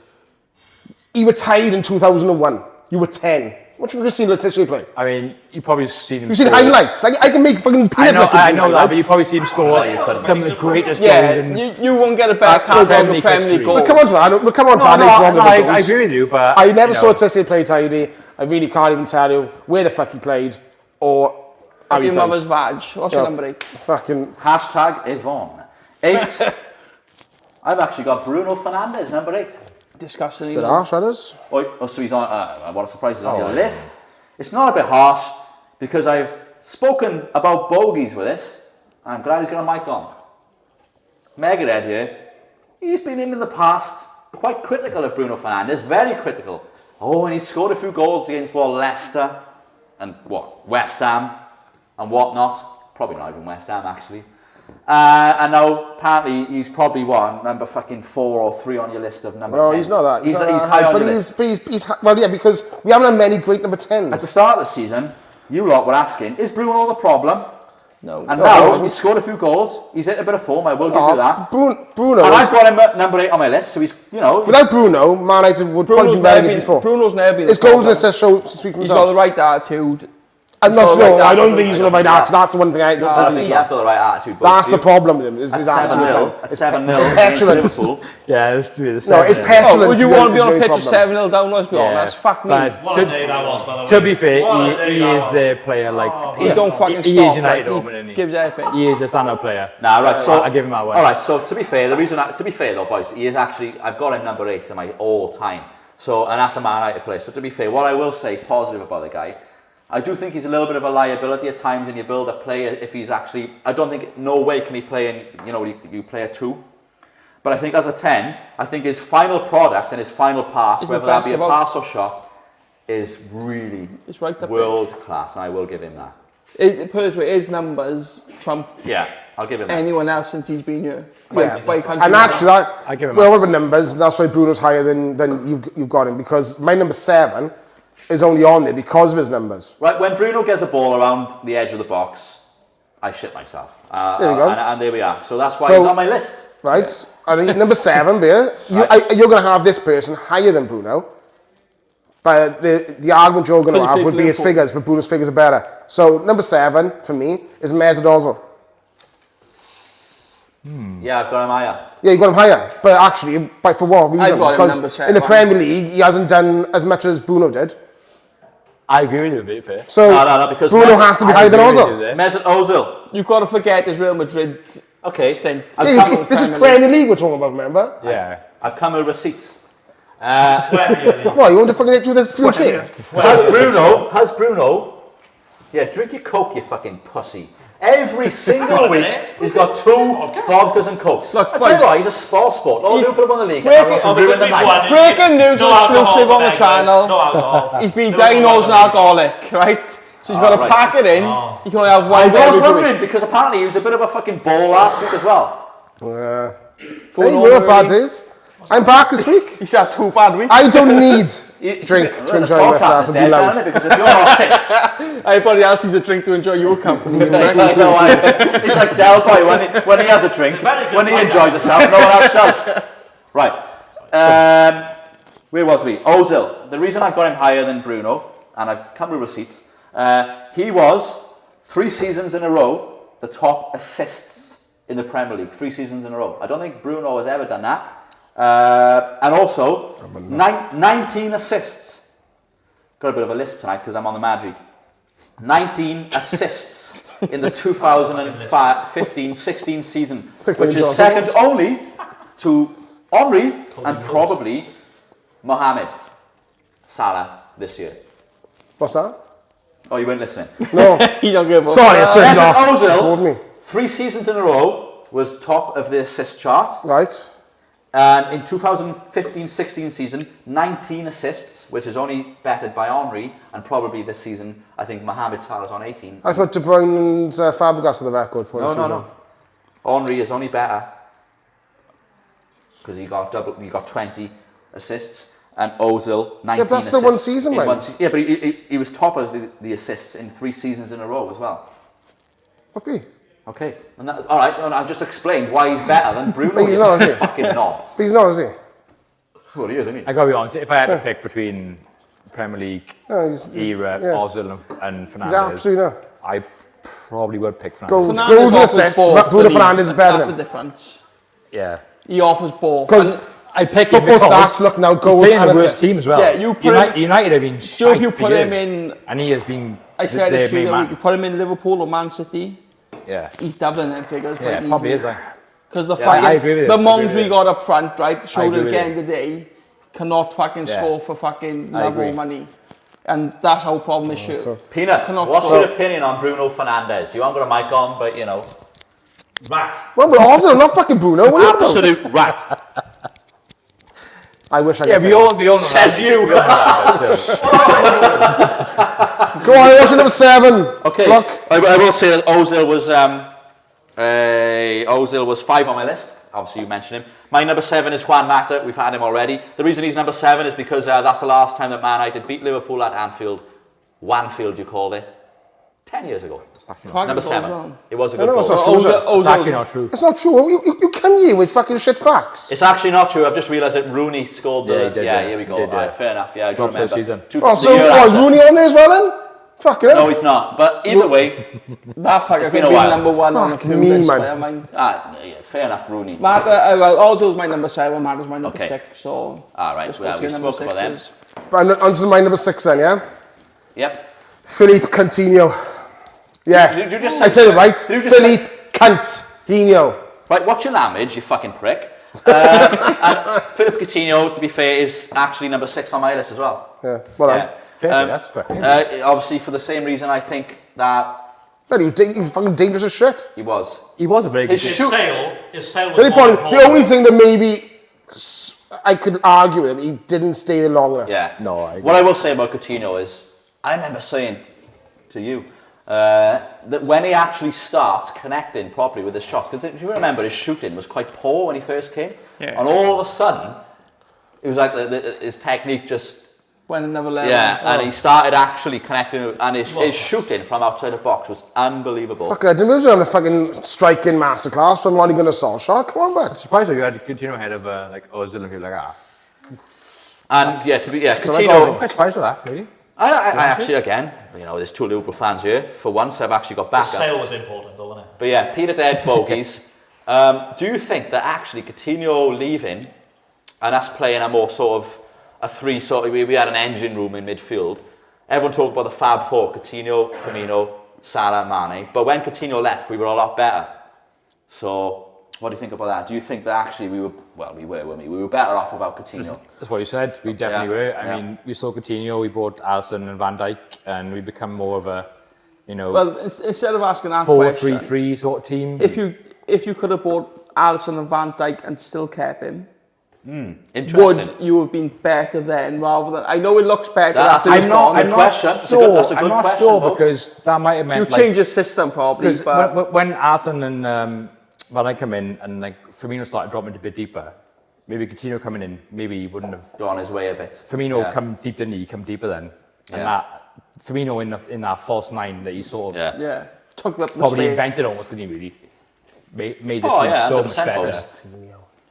He retired in 2001. You were 10. What have you seen Letizia play? I mean, you've probably seen him You've seen score. highlights. I can make fucking I know, buckets I with know that, but highlights. you've probably seen him score some of the greatest yeah, goals in you won't get a better Premier catalog of League Premier League history. goals. We'll come on to that. We'll come on to No, that no, later on. no, with the I goals. agree with you, but I never you saw know, Letizia play tidy. I really can't even tell you where the fuck he played or how he Your played. mother's vag. What's your Yeah. number 8? Fucking Hashtag Yvonne. 8. I've actually got Bruno Fernandes, number 8. Disgusting. bit harsh, that is. Oh, so he's on, what a surprise, he's on your list. It's not a bit harsh because I've spoken about bogeys with this. I'm glad he's got a mic on. MegaHead here, he's been in the past quite critical of Bruno Fernandes, very critical. Oh, and he scored a few goals against Leicester and West Ham and whatnot. Probably not even West Ham actually. And now apparently he's probably number fucking 4 or 3 on your list of number 10. No, he's not that. He's not that high high, on but your he's, list. he's well, yeah, because we haven't had many great number 10s. At the start of the season, you lot were asking, is Bruno the problem? No. And now he's scored a few goals. He's hit a bit of form. I will give you that. Bruno. And I've got him at number 8 on my list, so he's, you know. Without Bruno, Man United would probably be relegated before. Bruno's never been. His goals and assists speak for He's got himself. the right attitude. I'm not got the sure. right I don't attitude. think he's got the right attitude. That's the one thing I don't I think think he's you have got. got the right attitude. That's the problem with him. Is At his 7-0, attitude. at It's 7-0 petulance. against Liverpool. Yeah, let's do this. No, it's petulance. Would you is want to be his on a main pitch of problem. 7-0 down, let's be honest? Fuck me. But What a day that was, by the way. to be fair, What a day he that is was. the player like He don't fucking he stop. is United like, over, isn't he he? gives everything. He is a stand-up player. Nah, right. So I give him that one. All right. So to be fair, to be fair though, boys, he is actually. I've got him number 8 to my all-time. So, and that's a Man United player. So to be fair, what I will say positive about the guy, I do think he's a little bit of a liability at times in your build-up play. If he's actually, I don't think, no way can he play in, you know, you play a 2. But I think as a 10, I think his final product and his final pass, He's whether the that best be a about- pass or shot, is really It's right up world class, and I will give him that. Put it this way, his numbers trump Yeah, I'll give him that. anyone else since he's been here. Yeah. By country. And actually, I give him well, with numbers, that's why Bruno's higher than you've got him, because my number 7 is only on there because of his numbers. Right, when Bruno gets a ball around the edge of the box, I shit myself. There we go. And there we are. So that's why So- he's on my list. Right? And number 7, Beer, you're going to have this person higher than Bruno. But the argument you're going to have would be his figures, but Bruno's figures are better. So number 7 for me is Mesut Ozil. Yeah, I've got him higher. Yeah, you got him higher, but actually, for what reason? I've got him number Because 7. in the Premier League, he hasn't done as much as Bruno did. I agree with you a bit, fair. So No, because Bruno Mesut- has to be I higher than agree with Ozil. you there. Mesut Ozil. You've got to forget his Real Madrid Okay. stint. Yeah, this is Premier League we're talking about, remember? Yeah. I've come with receipts. What, you want to fucking do the steel chair? Has Bruno? Yeah, drink your Coke, you fucking pussy. Every single week, he's got 2 vodkas and Cokes. Look, I tell you boys, what, he's a sport. Oh, Liverpool won the league. Break and it- Arsenal ruined the night. Breaking news No alcohol exclusive on the today, channel. guys. No alcohol. He's been No diagnosed an alcohol. alcoholic, right? So he's got to right. pack it in. Oh. He can only have I one beer was every wondering week. because apparently he was a bit of a fucking ball last week as well. Going Hey, on we're already. bad days. I'm back this week. He's had 2 bad weeks. I don't need You- drink the to enjoy podcast myself is and be dead, loud. isn't it? Because if you're not pissed, Everybody else needs a drink to enjoy your company. I know, he's like Del Boy when he has a drink, when he enjoys himself, no one else does. Right. Where was we? Ozil. The reason I've got him higher than Bruno, and I've come with receipts, he was 3 seasons in a row the top assists in the Premier League. 3 seasons in a row. I don't think Bruno has ever done that. And also, 19 assists. Got a bit of a lisp tonight because I'm on the Madry. 19 assists in the 2015-16 season, which is second only to Henry and probably Mohamed Salah this year. What's that? Oh, you weren't listening. No. He don't give a Sorry, I turned Mesut off. Told me. Ozil, 3 seasons in a row, was top of the assist chart. Right. And in 2015-16 season, 19 assists, which is only bettered by Henry, and probably this season, I think Mohamed Salah's on 18. I thought De Bruyne and Fabregas are the record for this No. Henry is only better because he got 20 assists, and Ozil 19 Yeah, that's assists. the one season, in mate. one yeah, but he was top of the assists in 3 seasons in a row as well. Okay. Okay, and that, all right, and I've just explained why he's better than Bruno. But he's you not, is he? fucking knob. But he's not, is he? Well, he is, isn't he? I gotta be honest, if I had to pick between Premier League No, he's era, yeah. Ozil and He's Fernandes, absolutely not. I probably would pick Fernandes. Goals Fernandes and offers assists. both, Bruno doesn't he? Fernandes is better That's than the him. difference. Yeah. He offers both. Because And I pick him football because stats look now he's goals playing and the worst assists. team as well. Yeah, you put him- United have been Joe, if you shite for put him years, in, and he has been I said their this main week, man. you put him in Liverpool or Man City, Yeah, he's doubling them figures. yeah, probably is. Because the I agree with you. the I agree mongs with we you. got up front, right, showed agree at with the you. end of the day, cannot fucking Yeah. score for fucking I love or agree. money. And that's our problem this year. so- Peanut, Cannot what's score. your opinion on Bruno Fernandes? You haven't got a mic on, but you know. Rat. Well, but Ozil, not fucking Bruno. What are you on about? Absolute rat. I wish I Yeah, could we say all know Says that. you. We all know that, but still. that. Go on, what's your number 7? Okay, Flook. I will say that Ozil was Ozil was 5 on my list. Obviously, you mentioned him. My number 7 is Juan Mata. We've had him already. The reason he's number 7 is because that's the last time that Man United beat Liverpool at Anfield. Wanfield, you called it. 10 years ago. Number 7. It was a good goal. It's actually not true. It's not true. You come here with fucking shit facts. It's actually not true. I've just realised that Rooney scored the... Yeah, he did, yeah. Here we go. He did, yeah. Alright, fair enough. Yeah, I do Top remember. season. Oh, so is Rooney on there as well then? Fucking hell. No, he's not. But either way... That fucker could been a be while. number 1 on the Fuck few me, list, man. I mind. yeah, fair enough, Rooney. Mata, well, Ozil's my number 7, Mata's my number Okay. 6, so... Alright, just go well, to we your number spoke about them. 6s. But on to my number 6 then, yeah? Yep. Philippe Coutinho. Yeah, Did you just I say- said it right. did you just Philippe Coutinho. Right, watch your language, you fucking prick. And Philip Coutinho, to be fair, is actually number 6 on my list as well. Yeah, well done. Fair, that's correct. Obviously, for the same reason, I think that But he was fucking dangerous as shit. he was. He was a very good His team. His sale was The only, more point, the important. only thing that maybe I could argue with him, he didn't stay there long enough. Yeah. No, I agree. What I will say about Coutinho is, I remember saying to you that when he actually starts connecting properly with his shots, because if you remember, his shooting was quite poor when he first came, Yeah. and all of a sudden, it was like his technique just. Went another level. And he started actually connecting, and his shooting from outside the box was unbelievable. Fucking, I didn't know he was on a fucking striking masterclass from Ronnie Gunnar Solskjaer. Come on, man. Surprised that you had Coutinho ahead of like Ozil and people like that. And yeah, I'm Coutinho. quite surprised with that, really. I actually, again, you know, there's 2 Liverpool fans here. For once, I've actually got back His up. sale was important, though, wasn't it? But yeah, Peter Dead Bogies. Do you think that actually Coutinho leaving and us playing a more sort of a 3 sort of, we had an engine room in midfield. Everyone talked about the Fab 4, Coutinho, Firmino, Salah, Mane. But when Coutinho left, we were a lot better. So, what do you think about that? Do you think that actually we were better off without Coutinho? That's what you said. We definitely were. I Yeah. mean, we saw Coutinho, we bought Alisson and Van Dijk, and we become more of a, you know, Well, instead of asking that question, 4-3-3 sort of team. if you could have bought Alisson and Van Dijk and still kept him, Interesting. would you have been better then rather than... I know it looks better That's after a he's gone. I'm not sure. That's a good question, sure folks. because that might have You meant change your system probably, because but... when Alisson and Van Dijk come in and like Firmino started dropping a bit deeper, maybe Coutinho coming in, maybe he wouldn't have. Go on his way a bit. Firmino come deep, didn't he? Come deeper then, and that Firmino in that false 9 that he sort of Yeah, took up the probably space. invented almost, didn't he? Really made the Oh, team yeah, so much 100% better. folks.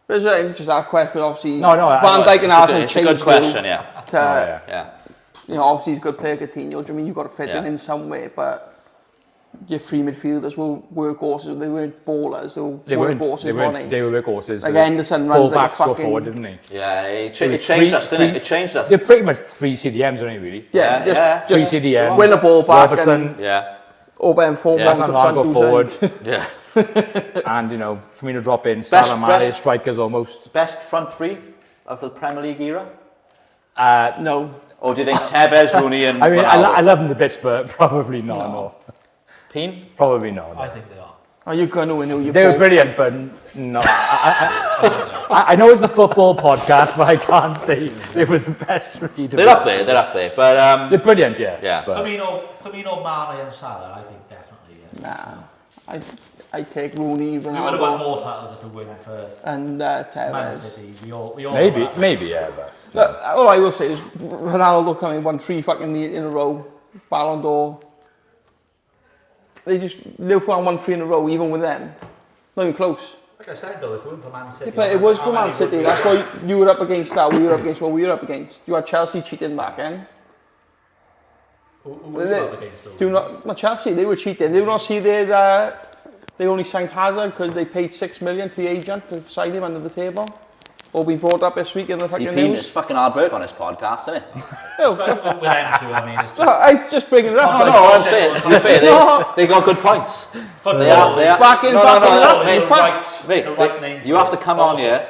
But just that question, obviously, No, Van Dijk and Alisson It's a changed good question, yeah. to, Yeah. you know, obviously he's a good player, Coutinho. Do you know what I mean you've got to fit in some way? But your 3 midfielders were workhorses. They weren't ballers. They were workhorses, weren't They were workhorses. Like Henderson runs like a fullbacks go fucking... forward, didn't he? Yeah, it changed us, didn't it? It changed us. They're pretty much 3 CDMs, aren't they? Really? Yeah, Yeah, just 3 CDMs. win the ball back Robertson, and Yeah. open form Yeah, rounds Hassan up front. go forward, Yeah. and you know Firmino drop in. Salah, Mane, strikers almost. Best front 3 of the Premier League era? No. Or do you think Tevez, Rooney and I mean, I Ronaldo? love them the bits, but probably not. No. Peen? Probably not. I think they are. Are you going to win who you They were bought? brilliant, but no. I know it's a football podcast, but I can't say they were the best 3. They're up there, But, They're brilliant, yeah. Yeah. But Firmino, Mane and Salah, I think definitely. Yeah. Nah. I take Rooney, We would have got Ronaldo more titles if we went for and Man Tevez. City. We all maybe, yeah. But Look, all I will say is Ronaldo coming won 3 fucking in a row, Ballon d'Or. Liverpool won 3 in a row, even with them. Not even close. Like I said though, if we went for Man City, But it was how for Man many City. would That's we- why you were up against that. We were up against what we were up against. You had Chelsea cheating back then. Who were you up against though? Do not, not Chelsea. They were cheating. They were not see they only signed Hazard because they paid 6 million to the agent to sign him under the table. Or been brought up this week in the See, fucking Peen news. is fucking hard work on this podcast, isn't it? With them two, I mean, it's No, just I just bring it up. No, I'm saying, to be fair, they got good points. football. They are. Back in, No, back no, in, no, up, no, in the fact. right, the right name. You have to come on here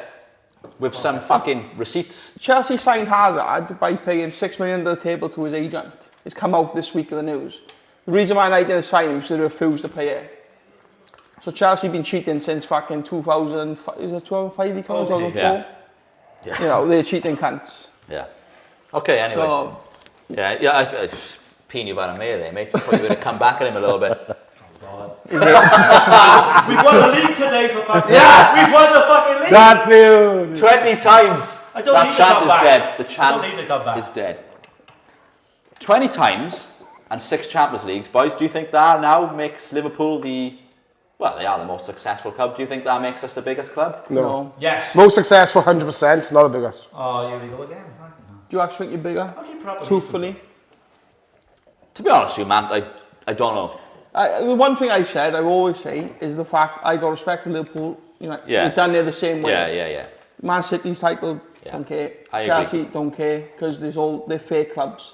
with some fucking receipts. Chelsea signed Hazard by paying 6 million to the table to his agent. It's come out this week in the news. The reason why I didn't sign him is because they refused to pay it. So Chelsea been cheating since fucking 2005. Is it 2005? He comes 2004. Yeah. You know they're cheating cunts. Yeah. Okay, anyway. So Yeah, Peen, you've had a mare there, mate. I thought you were going to come back at him a little bit. Is it? We've won the league today for fuck's sake. Yes! We've won the fucking league. That view. 20 times. I don't That need to chant come is back. dead. The I chant don't need to come back. is dead. 20 times and 6 Champions Leagues. Boys, do you think that now makes Liverpool well, they are the most successful club. Do you think that makes us the biggest club? No. Yes. Most successful, 100%, not the biggest. Oh, here we go again. Do you actually think you're bigger? Okay, probably. Truthfully. To be honest with you, man, I don't know. The one thing I've said, I always say, is the fact I got respect for Liverpool. You know, Yeah. they've done it the same way. Yeah. Man City's title, don't care. I Chelsea, agree. don't care, because they're fake clubs.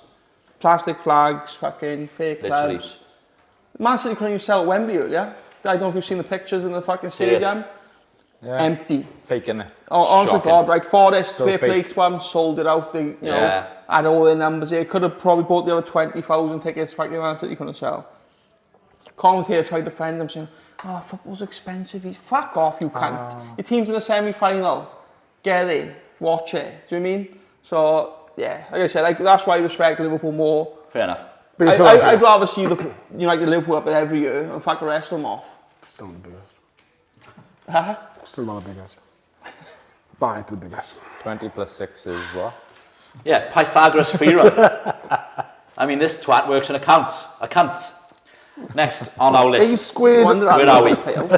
Plastic flags, fucking fake Literally. clubs. Man City couldn't even sell at Wembley earlier. I don't know if you've seen the pictures in the fucking Serious? stadium. Yeah. Empty. Faking it. Oh, honest to Shocking. God, right? Forest, So fair play fake. to them, sold it out. They, you know, Yeah. had all their numbers here. Could have probably bought the other 20,000 tickets. Fucking Man City couldn't sell. Colin here tried to defend them, saying, "Oh, football's expensive." Fuck off, you cunt. Your team's in a semi-final. Get it, watch it. Do you know what I mean? So yeah, like I said, that's why I respect Liverpool more. Fair enough. Biggest of the I'd biggest. rather see the United Liverpool up there every year and fuck the rest of them off. Still the biggest. Huh? Still not the biggest. Back to the biggest. 20 plus 6 is what? Yeah, Pythagoras theorem. I mean, this twat works in accounts. Next on our A list. squared, Wonder how Where they are we? pay out.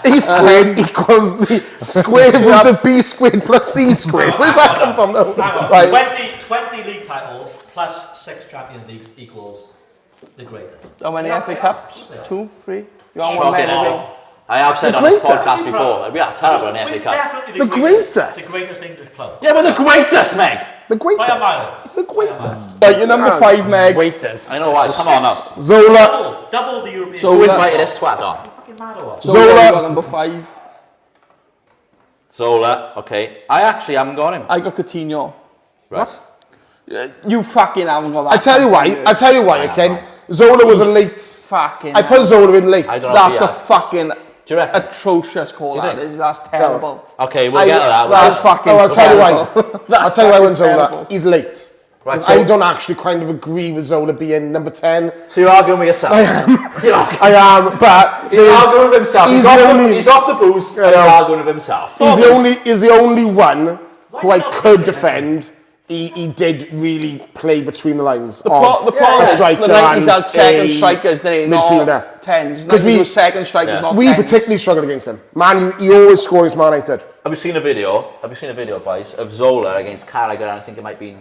A squared equals the square root of B squared plus C squared. Where's that come from though? Hang on. Right. 20 league titles plus 6 Champions Leagues equals the greatest. How many Yeah, FA yeah, Cups? of course they are. 2, 3? You want one Shocking. man, I think. I have said The on this greatest. podcast before, we are terrible in We're FA Cup. definitely The greatest. The greatest English club. Yeah, we're the greatest, Meg. The greatest. By a mile. The greatest. Right, you're number 5, Meg. Waiters. I know why. Come on now. Zola. Double the European. So Who we- invited this twat on? fucking mad or what? So Zola. we got number 5. Zola. Okay. I actually haven't got him. I got Coutinho. Right. You fucking haven't got that. I tell you why, Ken. Zola was a late. Fucking I put Zola in late. I don't know. That's Yeah. a fucking Do you reckon? atrocious call that is. That's terrible. Okay, we'll get to that. That's fucking I'll tell you why. terrible. I'll tell you why when Zola. terrible. He's late. Right, I don't actually kind of agree with Zola being number 10. So you're arguing with yourself? I am, but He's arguing with himself. he's He's off the booze and he's arguing with himself. he's the only one who I could defend. He did really play between the lines. The problem is striker the 90s and had second a strikers, they midfielder. not 10s. 'Cause we- second strikers, not We 10s. particularly struggled against him. Man, he always scores against Man United. Have you seen a video? Boys, of Zola against Carragher? I think it might be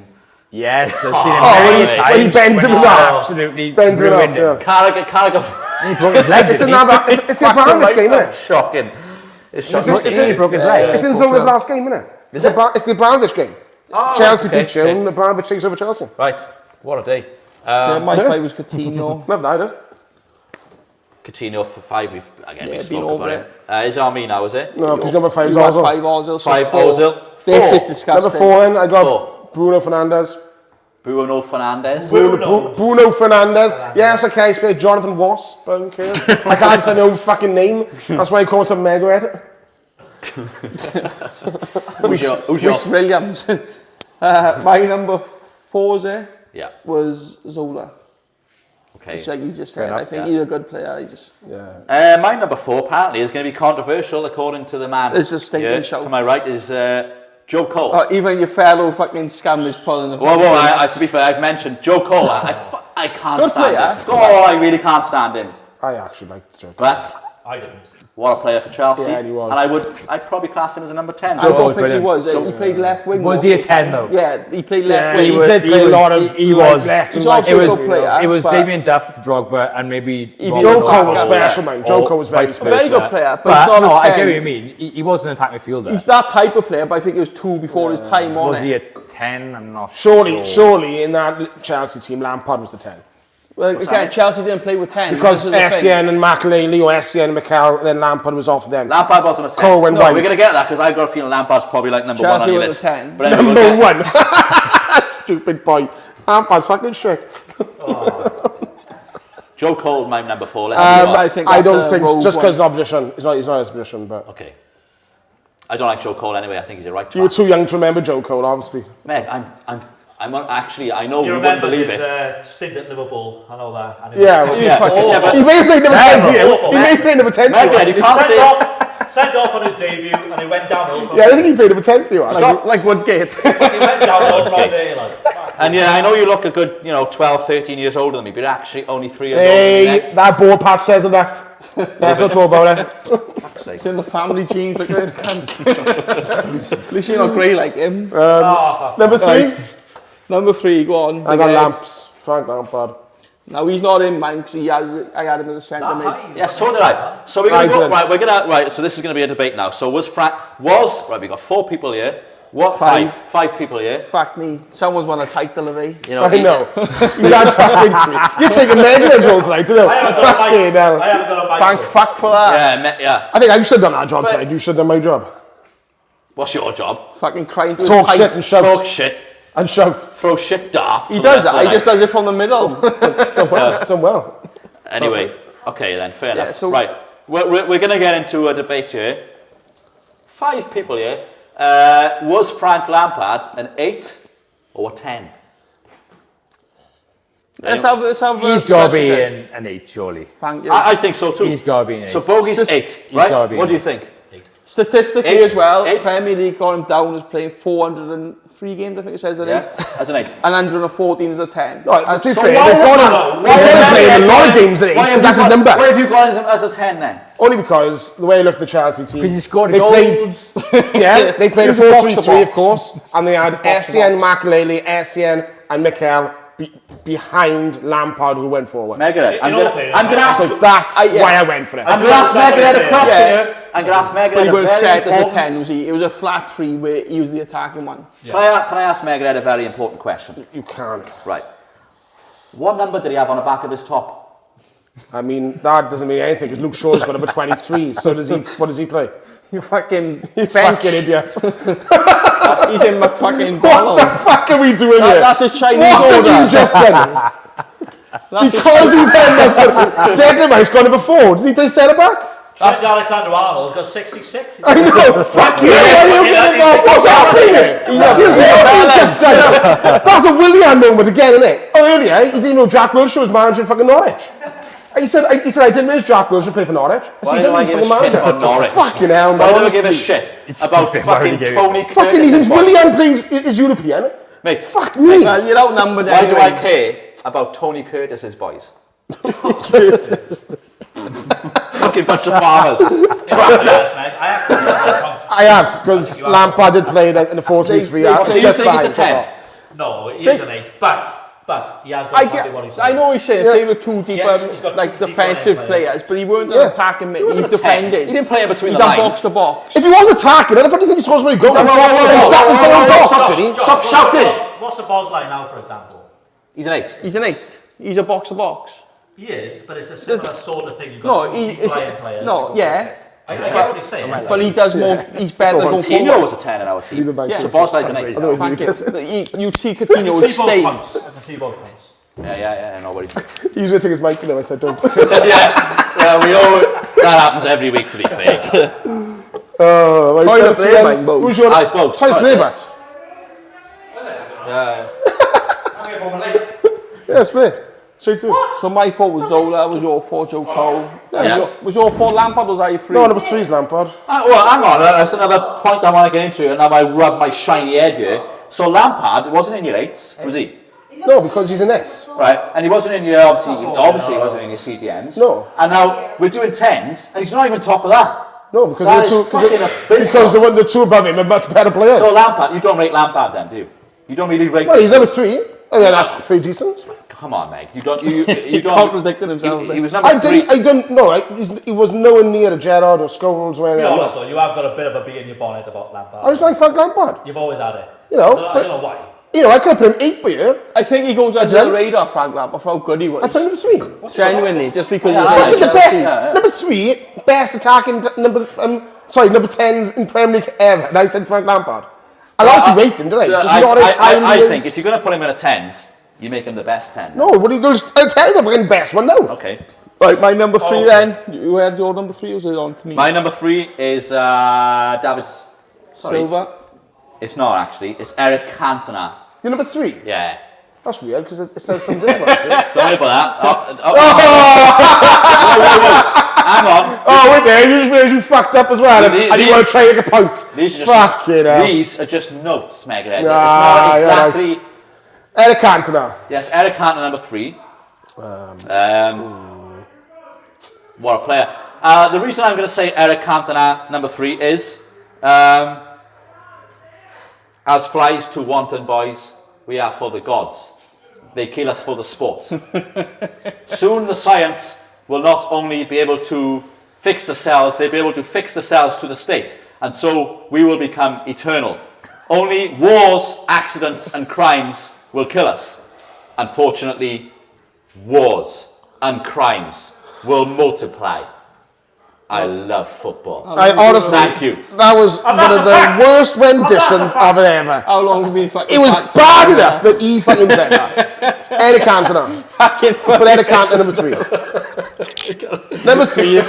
Yes, I've seen him when many he- times. when he bends when him he off. Absolutely Bends him ruined off, him. yeah. Carragher. He broke his leg, It's didn't another. he? It's the Abramovich game, isn't it? Shocking. It's shocking. He broke his leg. It's in Zola's last game, isn't it? Is it? It's the Abramovich game. Oh, Chelsea okay, beat Chelsea, and Abramovich takes over Chelsea. Right. What a day. Yeah, my 5 was Coutinho. Never mind, Coutinho for 5. We've Yeah, we been spoke over about it. Is it on me now? Is it? No, because number 5 is You got Ozil. 5 Ozil, so 5 4. Ozil. This is 4. disgusting. Number 4 in, I got 4. Bruno Fernandes. Bruno Fernandes. Bruno Fernandes. Yes, okay, I speak Jonathan Wasp. I don't care. I can't say no fucking name. That's why I call him MegaHead. Who's your? Rhys Williams. My number 4 there Yeah. was Zola. Okay. Which, like you just said, enough, I think yeah. he's a good player. He just My number 4 apparently is going to be controversial according to the man. It's a stinking shout. To my right is Joe Cole. even your fellow fucking scum is pulling the. Well, to be fair, I've mentioned Joe Cole. I can't Good stand player. him. Oh, I really can't stand him. I actually liked Joe. But I didn't. what a player for Chelsea. Yeah, he was. And I'd probably class him as a number 10. I don't Cole was think he brilliant. was. He played left wing. Was most he a of the 10 time. though? Yeah, he played left He wing. did play a lot of. he was. left and He's right. also It a was, good player. it was but Damien Duff, Drogba, and maybe Robin Joe or- Cole was or- special, man. Joe or Cole was very vice a very versa. good player, but he's not no, a I 10. get what you mean. He wasn't an attack midfielder. He's that type of player, but I think he was 2 before his time on Was it. he a 10? I'm not sure. Surely in that Chelsea team, Lampard was the 10. Well, again, Chelsea didn't play with 10. Because this is the thing. Essien and McAlealy or Essien and McCall, then Lampard was off then. Lampard wasn't a 10. Cole went no, wide. we're going to get that because I've got a feeling Lampard's probably like number 1 on Chelsea your was a list. 10. But anyway, Number 1. Stupid boy. Lampard's fucking shit. Joe Cole, my number 4. Let's move on. I think I that's don't a think, rogue just one. because of opposition, he's not his position, but... Okay. I don't like Joe Cole anyway. I think he's a right You were twat. too young to remember Joe Cole, obviously. Meg, I know You you wouldn't remember believe his it. stint at Liverpool, I know that. And Yeah, But he may have played number 10 for you. Awful. He may have played number 10 for Megahead, you. you can't say. sent off on his debut and he went downhill from Yeah, I think he played number 10 for you. Like Woodgate. he went downhill from there. Like, And yeah, I know you look a good, 12, 13 years older than me, but you're actually only 3 years Hey, older than me. that ball patch says enough. Let's not talk about it. It's in the family genes, like this cunt. At least you're not grey like him. Number 3, Number 3, go on. I got Lamps. Frank Lampard. Now he's not in mine because I had him as a centre mid. Yeah, so did I. So we're gonna go right. So this is gonna be a debate now. So we got 4 people here. What 5 people here? Fuck me, someone's won a title of it. I know. He's had fucking 3. You're taking Megahead's role tonight, don't you? I haven't got a mic. Thank fuck for that. Yeah. I think I should have done that job tonight. You should have done my job. What's your job? Fucking crying to Talk his shit pipe. and shout. Talk shit. And shout. Throw shit darts. He does that, he just does it from the middle. Done well. Anyway, okay then, fair enough. so- Right, we're going to get into a debate here. 5 people here. Was Frank Lampard an 8 or a 10? Let's have He's got to be an 8, surely. Thank you. I think so too. He's got to be an 8. So Bogey's 8, right? gotta be What an do you 8. think? Statistically 8, as well, 8. Premier League got him down as playing 403 games, I think it says, an 8. As an 8. And 114 as a 10. No, to be So fair, why they've got him. why They're playing a lot of games at 8 Why have because that's you his got- number. Why have you got him as a 10 then? Only because the way I look at the Chelsea team. Because he scored they goals. played, yeah, they played a It was a box to 4-3-3, of box. course, and they had Box to Essien, box. Makelele, Essien, and Mikel behind Lampard, who went forward. Megahead. I'm In all going fairness, to ask. So that's yeah. why I went for it. I'm going to ask Megahead a question Yeah. here. I'm going to ask Megahead But he a weren't very set as a important- 10, was he? It was a flat 3 where he was the attacking one. Can I ask Megahead a very important question? You can't. Right. What number did he have on the back of his top? I mean, that doesn't mean anything because Luke Shaw's got number 23. So does he? What does he play? You fucking You bench. fucking idiot. He's in my fucking What the ball. fuck are we doing here? That's his Chinese What have order. you just done? Because he played number... Declan Rice got number 4. Does he play centre back? Trent Alexander-Arnold's got 66. I know. Fuck you. What are you getting involved? What's happening here? What have you just done? That's a Willian moment again, isn't it? Oh, earlier, he didn't know Jack Wilshere was managing fucking Norwich. He said, I didn't realize Jack Wilshere played for Norwich. Why do I give a shit about Norwich? Fucking hell, man. Why do I give a honestly. shit about fucking Tony Curtis? Fucking, he's Willian plays is European. Mate, Fuck me. Well, you're outnumbered why do I anyway. care about Tony Curtis's boys? Fucking bunch of farmers. I have, because Lampard did play in the 4-3-3. So you think he's a 10? No, he is an 8, but he has got to what he's I know he's saying they were too deep, Yeah, he's got like two deep defensive line players, but he weren't Yeah. an attacking mid. He wasn't a 10. defended. He didn't play in between He the done lines. box to box. If he was attacking, how the fuck do you think he scores when he goes? Stop shouting! What's the Boz line now, for example? He's an 8. He's an 8. He's a box to box. He is, but it's a similar sort of thing. You've No, got two deep line players. yeah, I get what he's saying. but he does more. He's better going Coutinho forward. was a 10 in our team. Yeah. So Bosley's an 8. Thank you. You'd see I Coutinho can would see both stay. points. I can see both points. Yeah, I know what he's saying. He was going to take his mic, you know, I said don't. Yeah, that happens every week to be fair. Oh, right. Toilet Chelsea play, then. mate, Bogue. Who's your... Aye, Bogue. Tell us play, Bat. Yeah. Yes, play. Straight through. So my fault was Zola, was your fault Joe Cole. Yeah. Was your fault Lampard, was I free? No, number 3 is Lampard. Well, hang on, that's another point I want to get into, and now I rub my shiny head here. So Lampard wasn't in your 8s, was he? No, because he's an S. Right, and he wasn't in your, obviously he wasn't in your CDMs. No. And now we're doing 10s, and he's not even top of that. No, because That the is fucking because the two above him are much better players. So Lampard, you don't rate Lampard then, do you? You don't really rate... Well, he's number 3. And then that's pretty decent. Come on, Meg. You don't... You don't... Contradicting himself. He was number 3. I don't know. He was nowhere near a Gerrard or Scholes or To be anything. honest though, you have got a bit of a bee in your bonnet about Lampard. I was like Frank Lampard. You've always had it. You know, I but- don't know why. You know, I could have put him 8 for you. I think he goes under the Advance. radar, Frank Lampard, for how good he was. I put him number 3. Genuinely, just because He's he's fucking the best. Yeah. Number 3, best attacking number 10s in Premier League ever. And I said Frank Lampard. I obviously rate him, didn't I? Just not as highly I as- think if you're going to put him in a 10s, you make him the best 10. No, what do you do? I'll tell you the fucking best one now. Okay. Right, my number 3 then. You had your number 3, or was it on to me? My number 3 is David... Sorry. Silva. It's not actually. It's Eric Cantona. You're number 3? Yeah. That's weird, because it says something different. See? Don't worry about that. Hang on. Oh, wait there, you just realised you fucked up as well, and you want to try to make a point. These are Fucking hell. these are just notes, Megahead. It's Ah, not you're exactly... right. Eric Cantona. Yes, Eric Cantona, number 3. What a player. The reason I'm going to say Eric Cantona, number 3, is as flies to wanton boys, we are for the gods. They kill us for the sport. Soon the science will not only be able to fix the cells, they'll be able to fix the cells to the state. And so we will become eternal. Only wars, accidents and crimes will kill us. Unfortunately, wars and crimes will multiply. I love football. I honestly, Thank you. That was one of the worst renditions of it ever. How long have you been fucking It was practicing bad that? enough that he fucking said that. Eric Cantona. Put Eric Cantona number 3. Number 3.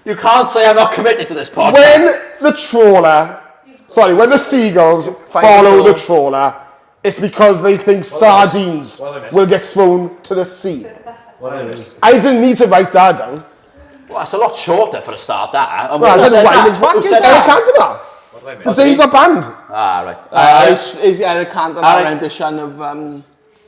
You can't say I'm not committed to this podcast. When the seagulls follow the trawler, it's because they think sardines will get thrown to the sea. I didn't need to write that down. Well, that's a lot shorter for a start, that. And Well, I who said said why? that? Who said Eric that? Cantona. The day he got banned. Ah, right. Is Eric Cantona rendition of...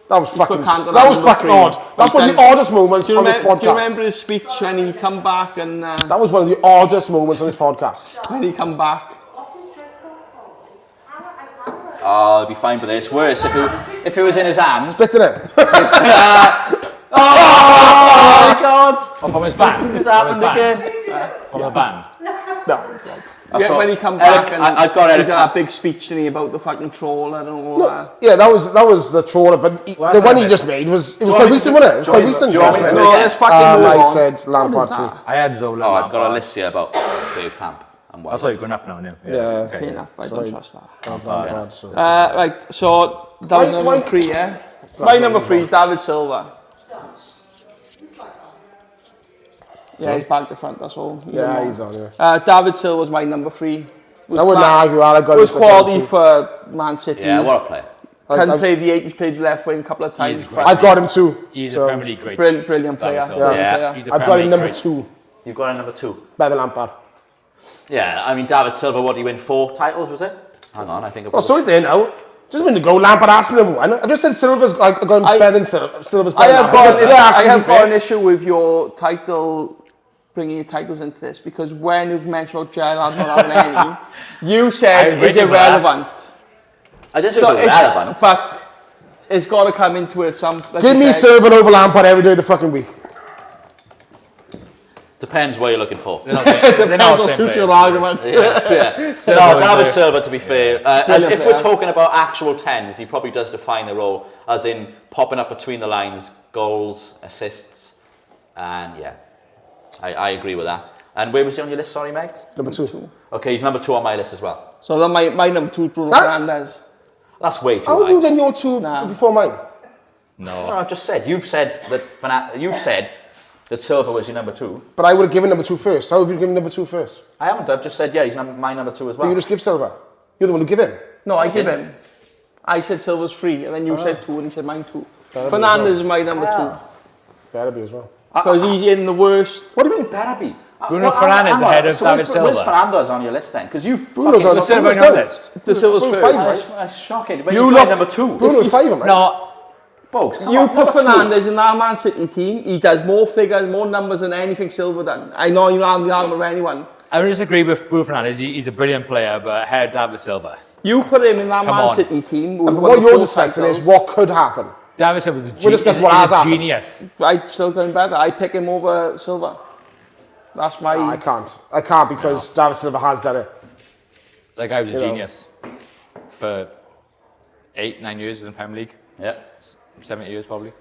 That was fucking, Cantona that was number fucking 3. odd. That's one of the oddest moments on this Do you podcast. remember his speech when he come back and... That was one of the oddest moments on this podcast. when he come back. What's his drink called? Oh, it'd be fine, but it's worse if it was in his hands. Spit in it. Oh my god! Oh, from his band. It's happened again. From the band. No. Yeah, So, when he come Eric, back and I've got he Eric. did that big speech to me about the fucking trawler and all that. Yeah, that was the trawler, but the one he just made was quite recent, wasn't it? It was quite recent. do you want me to- No, let's fucking move I on. said Lampard 3. I had Zola. Oh, I've got a list here about Camp and I what. thought you were going up now, no? Yeah. Fair enough, I don't trust that. Lampard, so. Right, so that was Why- number 3, yeah? My number 3 is David Silva. Yeah, he's back to front, that's all. Yeah, he's on, yeah. David Silva's my number 3. I wouldn't argue that. I got Was him quality to for Man City. Yeah, what a player. Couldn't play the 8, he's played left wing a couple of times. great. I've got him too. He's So, a Premier League great. Brilliant player. David Silva. Brilliant Yeah. player. He's a I've got Premier him League number great. 2. You've got a number 2. Better than Lampard. Yeah, I mean David Silva. What did he win? 4 titles, was it? Hang on, I think. Oh, sorry there now. Just a minute ago, Lampard asked me number 1. I've just said Silva's got better than Silva's I better have than got, Lampard. I have got an issue with your title, bringing your titles into this, because when you mentioned about Gerrard not having any, you said I'm it's waiting for that. irrelevant. I didn't think it was relevant. But it's got to come into it some. Like Give you me said. Silva over Lampard every day of the fucking week. Depends what you're looking for. Depends on suit your argument. Yeah. No, Silva is David a- Silva, to be fair, Brilliant if we're player. talking about actual 10s, he probably does define the role, as in popping up between the lines, goals, assists, and yeah, I agree with that. And where was he on your list, sorry, Meg? Number 2. Okay, he's number 2 on my list as well. So then my number 2 is Bruno Huh? Fernandes. That's way too How have you high. done your 2 Nah. before mine? No, I've just said, you've said that Silva was your number 2. But I would have given number 2 first. How have you given number 2 first? I haven't, I've just said, yeah, he's my number 2 as But you well. just give Silva. You're the one who give him. No, I give him. I said Silva's 3, and then you said 2, and he said mine 2. Fernandes is my number 2. Better be as well. Because he's in the worst. What do you mean, better be? Bruno Fernandes ahead of David Where's Silva. Fernandes on your list then? Because you've Bruno's on Is Silva on Bruno's your down. list? The Silva's Bruno's 3rd. fine, right? That's shocking. When You he's look- number 2. Bruno's 5, right? No, Bogs, come You on, put number 2. Fernandes in that Man City team, he does more figures, more numbers than anything Silva done. I know you're not on the arm of anyone. I would disagree with Bruno Fernandes. He's a brilliant player, but ahead of David Silva. You put him in that Come Man on. City team. But what you're discussing is what could happen. David Silva's a We'll discuss what has happened. genius. I'd still going better. I pick him over Silva. That's my. No, I can't because David Silva has done it. That guy was a You know. genius for 8-9 years in the Premier League. Yeah. 7 years probably.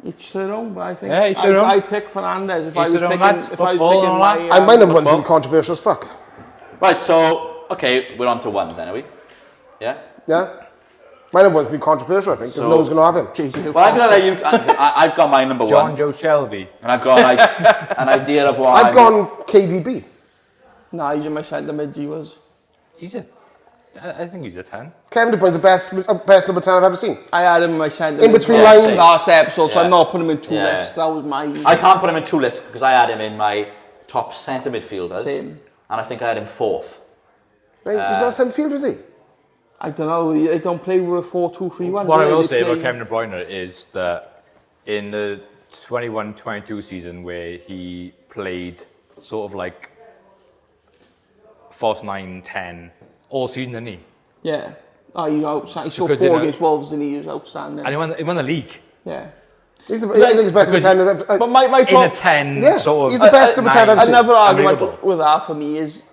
Each their own, but I think Yeah, each their own. I'd pick Fernandes if I was their own, picking. lads. If I was Football picking and all my. that. My number one's going to be controversial as fuck. Right, so, okay, we're on to 1s then, are we? Yeah? Yeah? My number one's going to be controversial, I think, because So- no one's going to have him. Jesus, Well, I'm going to let you... I've got my number 1. John Joe Shelby. And I've got an idea of what I've gone KDB. Nah, he's in my centre mid, he was. I think he's a 10. Kevin De Bruyne's the best number 10 I've ever seen. I had him in my centre In mid between lines. last episode, so Yeah. I'm not putting him in two Yeah. lists. That was my... I can't put him in two lists because I had him in my top centre midfielders. Same. And I think I had him fourth. He's not a centre fielder, is he? I don't know, they don't play with a 4-2-3-1. What I will They say about play- Kevin De Bruyne is that in the 21-22 season where he played sort of like false 9-10 all season, didn't he? Yeah. Oh, he saw Because 4 against Wolves and he was outstanding. And he won the league. Yeah. I think he's best number 10. But my In a problem... 10 Yeah, sort of... he's the best number 10 I've seen. Another argument Unbelievable. with that for me is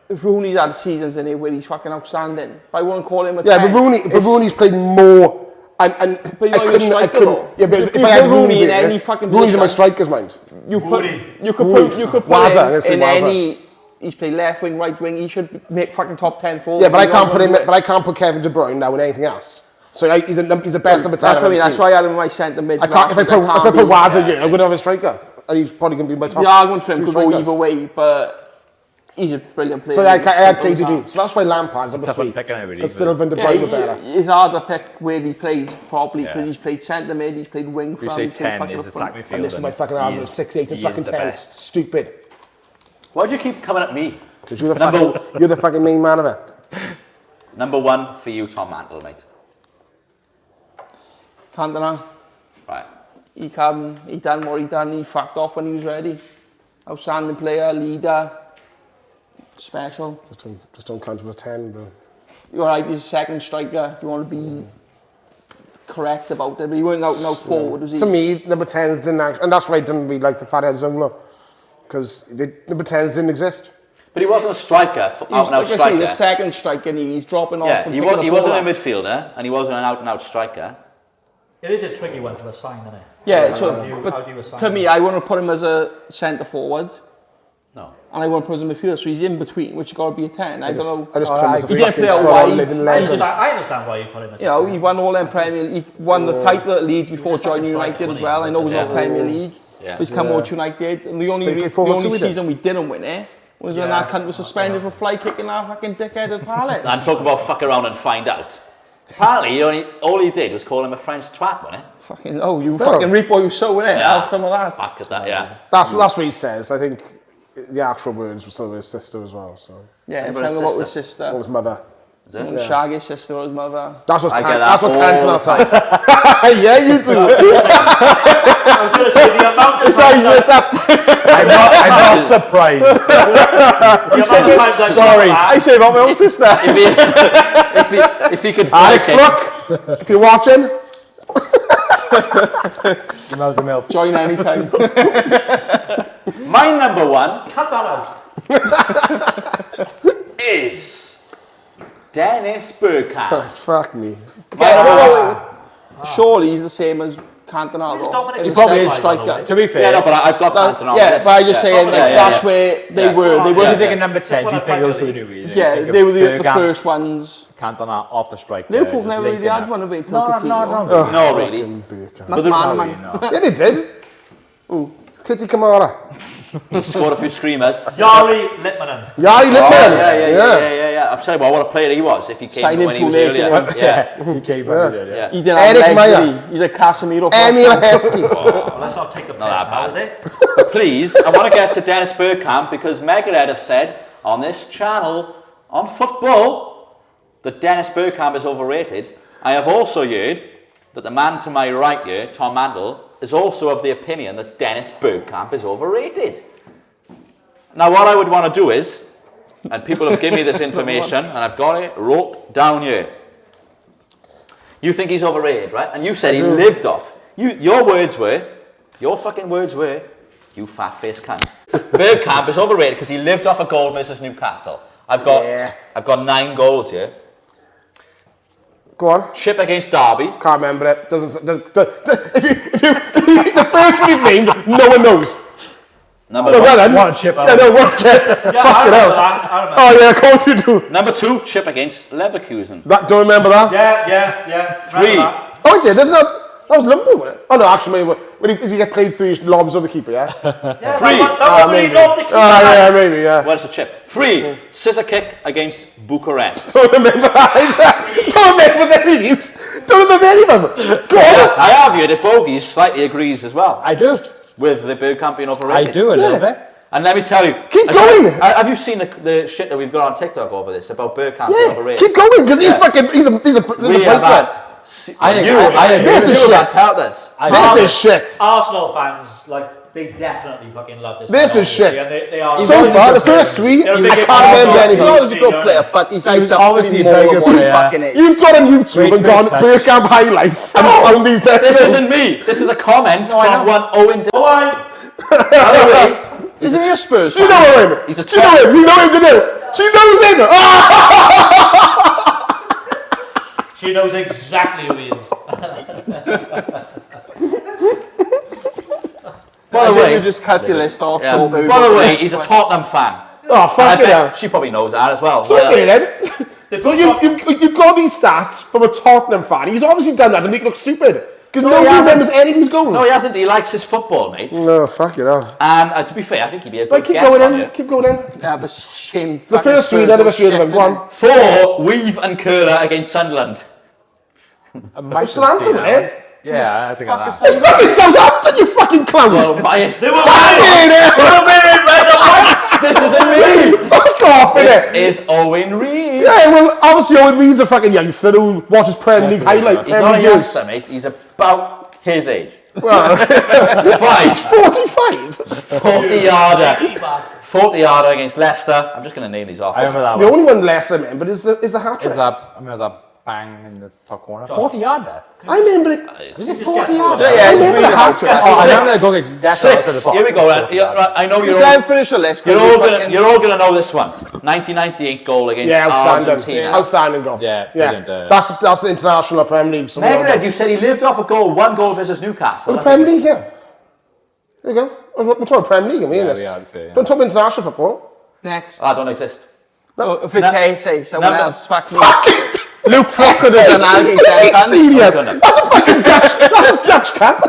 if Rooney's had seasons in it where he's fucking outstanding, but I wouldn't call him a 10. Yeah, but Rooney's played more. And But you're not a striker though. Yeah, but You if I had put Rooney in there, any fucking Rooney's in my position. striker's mind. You could put Wazza, him let's say in Wazza. any... He's played left wing, right wing. He should make fucking top 10 forward. Yeah, but I can't put him. But I can't put Kevin De Bruyne now in anything else. So he's the best number 10. That's what I mean. I've That's seen. why I had him in my centre mid. I can't. If I put Wazza, I'm going to have a striker, and he's probably going to be my top. The argument for him could go strikers. either way, but he's a brilliant player. So I had Simple as KDB. that. So that's why Lampard's number Tough one 3. picking everybody, Because still Van de Yeah, Bruyne better. it's hard to pick where he plays properly because Yeah. he's played centre mid, he's played wing If you from. say he's played 10 fucking is up front. attack midfield, And this is my then fucking argument. 6, 8, and he fucking is the 10. best. Stupid. Why do you keep coming at me? Because you're the fucking main man of it. Number 1 for you, Tom Mantle, mate. Cantona, Right. he done what he done, he fucked off when he was ready. Outstanding player, leader, special. Just don't count him as a 10, bro. You're right, he's a second striker if you want to be correct about it, but he weren't out and out forward, was he? To me, number 10s didn't actually, and that's why I didn't really like the Fathead Zola. Because number 10s didn't exist. But he wasn't a striker, out and out Like I say, striker. he's a second striker and he's dropping off Yeah, and he picking the wasn't ball a up. midfielder and he wasn't an out and out striker. It is a tricky one to assign, isn't it? Yeah, How so, do you but assign to me, it? I want to put him as a centre forward No. and I want to put him as a midfielder, so he's in between, which has got to be a 10. I don't know. I just put him as a He didn't fucking play out full-on wide. living I legend. I understand why you put him as You know, he won all them Premier League, he won the title at Leeds before He's a second joining striker, United as wasn't well. he? I know he's Yeah. not Premier League. Yeah. He's come out to United, and the only, But he played the forward only too, he did. season we didn't win it was when Yeah. that cunt was suspended for fly kicking our fucking dickhead at Palace. And talk about fuck around and find out. Apparently, all he did was call him a French twat, wasn't it? Fucking, oh, you fucking reap what you sow, innit? Yeah. Have some of that. Fuck at that, yeah. That's what he says. I think the actual words were some of his sister as well. So. Yeah, Remember something his about his sister? Or sister. his mother. And Shaggy's sister or his mother. That's what I get that Cantona all says. Yeah, you do. I was going to say the amount of His eyes lit up. I'm not surprised. Sorry. I say about my own sister. If he could Alex flick it- Flook, if you're watching, Smells the milk. Join anytime. My number 1 Cut that out. is Dennis Bergkamp. fuck me. Surely he's the same as Cantona, though. Dominic He's a probably second is, striker. To be fair, Yeah, no, but I've got That- Cantona on yeah, this. but I'm just saying that that's where they Yeah. were. They if were. you think of number 10, what do you I think find those really- two do? You Yeah, think they of were the Bergkamp, first ones. Cantona off the strike. Liverpool never really had one of it until Coutinho. No, really. McManaman. Yeah, they did. Ooh. Titi Kamara. He scored a few screamers. Yari Littmanen. Yari Oh, Littman. yeah. I'm telling you what a player he was if he came Signed him when he too was late, earlier. didn't Yeah. He came back. Yeah. He didn't Eric have Meyer. legs, did he? He's a Casemiro. Emil Heskey. Let's not take the piss that now, bad. is it? But please, I want to get to Dennis Bergkamp because MegaHead have said on this channel, on FootBULL, that Dennis Bergkamp is overrated. I have also heard that the man to my right here, Tom Mantle, is also of the opinion that Dennis Bergkamp is overrated. Now, what I would want to do is, and people have given me this information, and I've got it wrote down here. You think he's overrated, right? And you said he lived off. Your fucking words were, you fat-faced cunt. Bergkamp is overrated because he lived off a goal versus Newcastle. I've got 9 goals here. Go on. Chip against Derby. Can't remember it. If you the first one you've named, no one knows. Number No, well then. One chip. Yeah, no, one chip. Yeah, Fuck I it remember out. that. I remember. Oh yeah, of course you do. Number 2, chip against Leverkusen. That, don't remember that? Yeah. Remember 3. that. Oh, yeah, that's not. That was Lumpy, wasn't it? Oh no, actually, Does he get played through his lobs of the keeper, yeah? Yeah, Free. that one really not the keeper. Yeah, maybe, yeah. Where's the chip? 3. Scissor kick against Bucharest. Don't remember that. Don't remember any of these. Don't remember any of them. Go on. I have heard that Bogies slightly agrees as well I do. with the Bergkamp being I overrated. do a little bit. And let me tell you, Keep going. Have you seen the shit that we've got on TikTok over this about Bergkamp being Yeah, overrated? keep going, because he's fucking, he's a We have priceless. I agree. This is shit. That's how this. This is shit. Arsenal fans, like, they definitely fucking love this. This man, is shit. obviously, and they are So far, the first 3, They're I big can't Arsenal remember fans. He's anything. always a good player, but he's was out obviously more a very than good what he player. fucking is. You've got on YouTube Great and gone first touch. Bergkamp highlights and found these This isn't me. This is a comment from one Owen. Oh, I... By the way, Isn't he a Spurs Do you fan? know him? He's a Do you know him? You know him to do. She knows him. She knows exactly who he is. by the way, you just cut your list off. yeah, so by maybe the we'll way, next he's a one. Tottenham fan. Oh, I fuck bet yeah. she probably knows that as well. So Yeah. then, so you've got these stats from a Tottenham fan. He's obviously done that to make it look stupid. Because No, nobody he hasn't. remembers any of these goals. No, he hasn't. He likes his football, mate. No, fuck it up. And to be fair, I think he'd be a good Right, keep guest going on in. here. Keep going in. Yeah, but shame. The first 3, none of us heard of him. Go on. 4, Weave and Curler against Sunderland. Southampton, eh? Yeah, I think I that. It's fucking Southampton, you fucking clown. Well, They were Fucking winning! hell. They were winning red and white! this isn't me. Fuck off, This innit? is Owen Reed. Yeah, well, obviously Owen Reed's a fucking youngster who watches Premier League highlights. He's not a youngster, mate. He's about his age. Well, 5, 45. 40-yarder. 40-yarder against Leicester. I'm just going to name these off. I remember that The one. only one less I remember is the hat trick. I remember that bang in the top corner. 40-yarder. I remember it. Was it 40-yarder? Yeah, I it's remember really the hard. hat trick. Oh, I remember going. That's 6. Here we go. Right, I know Just let him finish the list. you're all gonna know this one. 1998 goal against Yeah, outstanding. Argentina. Outstanding goal. Yeah, brilliant, That's the international Premier League. So Megadhead, you said he lived off a goal, 1 goal versus Newcastle. the Premier League, yeah. There you go. We're talking Premier League, Yeah, this. we are, fair, yeah. Don't talk international football. Next. I don't exist. Oh, if it's say someone no, else. Fuck me. Fucking Luke Flook could have done that against them. serious. I don't know. That's a fucking Dutch. That's a Dutch cap.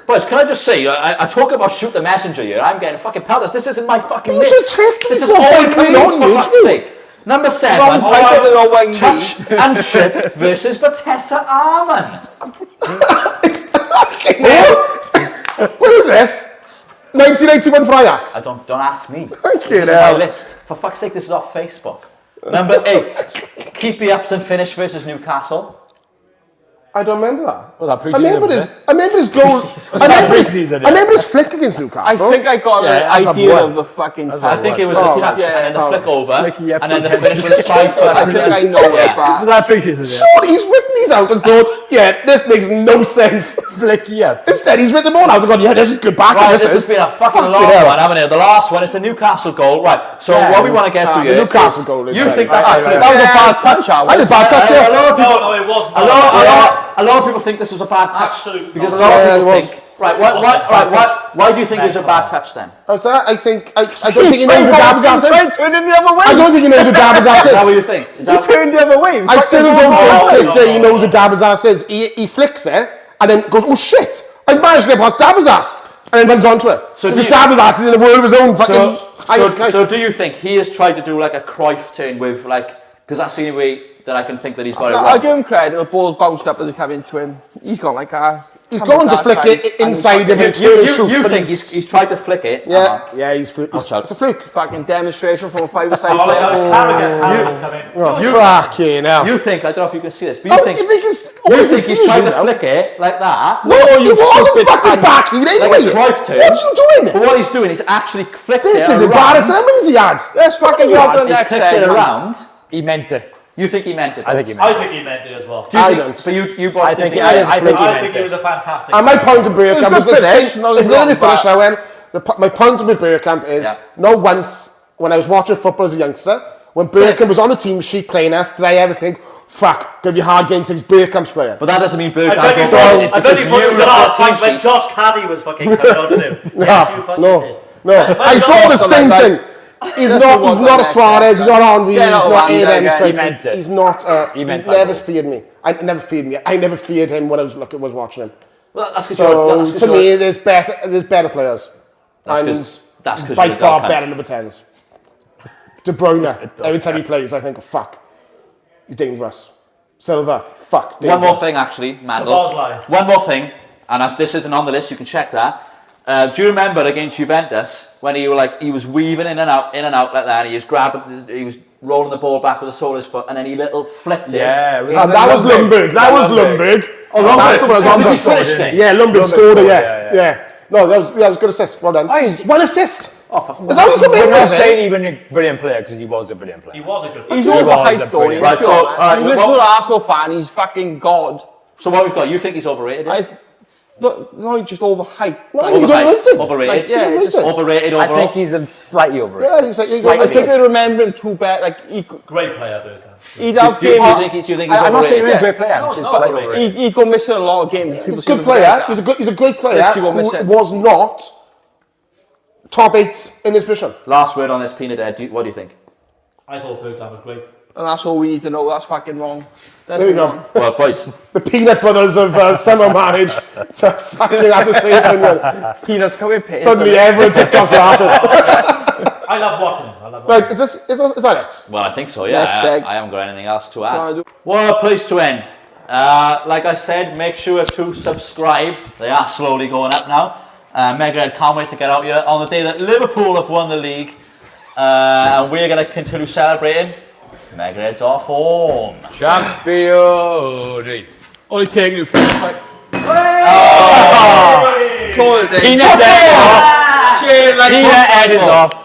Boys, can I just say, I talk about shoot the messenger here. I'm getting fucking pelters. This isn't my fucking You list. should check This these is off all and come Reed, on, for you fuck's do. sake. Number 7. Wrong title than Owen Reed. Touch and chip versus Vitesse Arman. Fucking hell. What is this? 1981 for Ajax. Don't ask me. Fucking This is my hell. list. For fuck's sake, this is off Facebook. Number 8. Keepy Upson finish versus Newcastle. I don't remember that. Well, that I pre-season, remember wasn't his. I remember his goal. pre-season, I remember his flick against Newcastle. I think I got Yeah, that's an my idea boy. of the fucking I title. think it was Oh, a touch yeah, and then the flick over, Flicky up and then the to finish with a side foot. I think I know it, Was but that pre-season? Yeah. Surely he's written these out and thought, yeah, this makes no sense. Flicky up. Instead, he's written them all out and gone, yeah, this is good back. Right, This this has is. been a fucking Fucking long hell. one, haven't it? The last one, it's a Newcastle goal. Right, so Yeah, what we want to get to the here Newcastle is- goal is You right. think Right, that's a right, flick? that was a bad touch. I did bad touch, A yeah. lot of people, No, it wasn't. a lot of people think this was a bad touch. Absolutely Because a not. lot Yeah, of it people was. think. Right, why do you think it was a bad touch then? Oh, so I don't think he knows what Dab's ass is. Turned it the other way. I don't think he knows what Dab's ass Is that what is. you think? Is He that turned the other way. I still don't no, think no, this day he no, knows what Dab's ass is. He flicks it and then goes, oh shit, I managed to get past Dab's ass. And then runs onto it. So do because you- Dab's ass is in a world of his own fucking... So do you think he has tried to do like a Cruyff turn with like, because that's the only way that I can think that he's got it I'll wrong. give him credit. The ball's bounced up as it came into him. He's gone like a. He's going to flick it inside him and turn and shoot. You but think he's tried to flick it? Yeah, yeah, he's fluke. Watch out. It's a fluke. Fucking demonstration from a five-a-side Oh, look, player. Carragher's coming. Oh, fucking hell. You think, I don't know if you can see this, but Oh, you think, you think he's trying to flick it like that? No, he wasn't fucking backing Like a anyway. Cruyff turn. What are you But doing? what he's doing is actually flicked This it is around. embarrassing. How many has he had? Let's fucking go on to the He's next clicked it segment. around. He meant it. You think he meant it? I think he meant I it. think he meant it as well. Do you I think, don't. So you both I think he it was I a think fluke? he I meant think it was it. a fantastic. And my point of Bergkamp It was was the good same. finish, no, If it's let wrong, me finish but- now, my point with Bergkamp is Yeah. not once when I was watching football as a youngster, when Bergkamp was on the team sheet playing us, did I ever think, fuck, gonna be a hard game to Bergkamp's player. But that doesn't mean I Bergkamp bet you was thought on it it because was you a looked lot at of the team times when sheet. Josh Caddy was fucking coming on to him. Yes, you fucking did. No. I saw the same thing. He's not a Suarez, he's not Henry, he's Yeah, no, not yeah, any of them yeah, strikers. he meant it. He's not, He meant he that never goal. feared me. I never feared him when I was watching him. Well, that's good. So to me, there's better players. That's because by far better number 10s. De Bruyne, every time he plays, I think, oh, fuck, he's dangerous. Silva, fuck, dangerous. One more thing, actually, Mandel. One more thing, and this isn't on the list. You can check that. Do you remember against Juventus when he was weaving in and out like that? And he was rolling the ball back with the sole of his foot, and then he little flipped it. Yeah, that was Lundberg. That was Lundberg. Oh, Lundberg finished it. Yeah, Lundberg scored it. Yeah. No, that was a good assist. Well done. One assist. Is that what you come in with? I'm saying he wasn't a brilliant player because he was a brilliant player. He was a good player. He's overhyped though. Right, so you listen to an Arsenal fan, he's fucking god. So what we've got? You think he's overrated? No, he's just overhyped. No, he's overrated. Overrated. Overrated overall. I think he's slightly overrated. Yeah, he's I think they remember him too bad. Great player, Bergkamp. He'd have Do you games. think he's overrated? I'm not saying he's a great player. I'm just slightly overrated. He'd go missing a lot of games. He's a good player. He's a great player who was not top 8 in his position. Last word on this, Peanut Head. What do you think? I thought Bergkamp was great. And that's all we need to know. That's fucking wrong. There you go. Well, boys. The Peanut brothers of summer managed to fucking have the same opinion. Peanuts come in pain. Suddenly everyone TikTok's laughing. I love watching him. Right, is that it? Well, I think so, yeah. Next seg. I haven't got anything else to add. What a place to end. Like I said, make sure to subscribe. They are slowly going up now. MegaHead can't wait to get out here on the day that Liverpool have won the league. And we're going to continue celebrating. MegaHead's off home. Champion. Only taking you for like. Peanut Head is off. Peanut Head is off.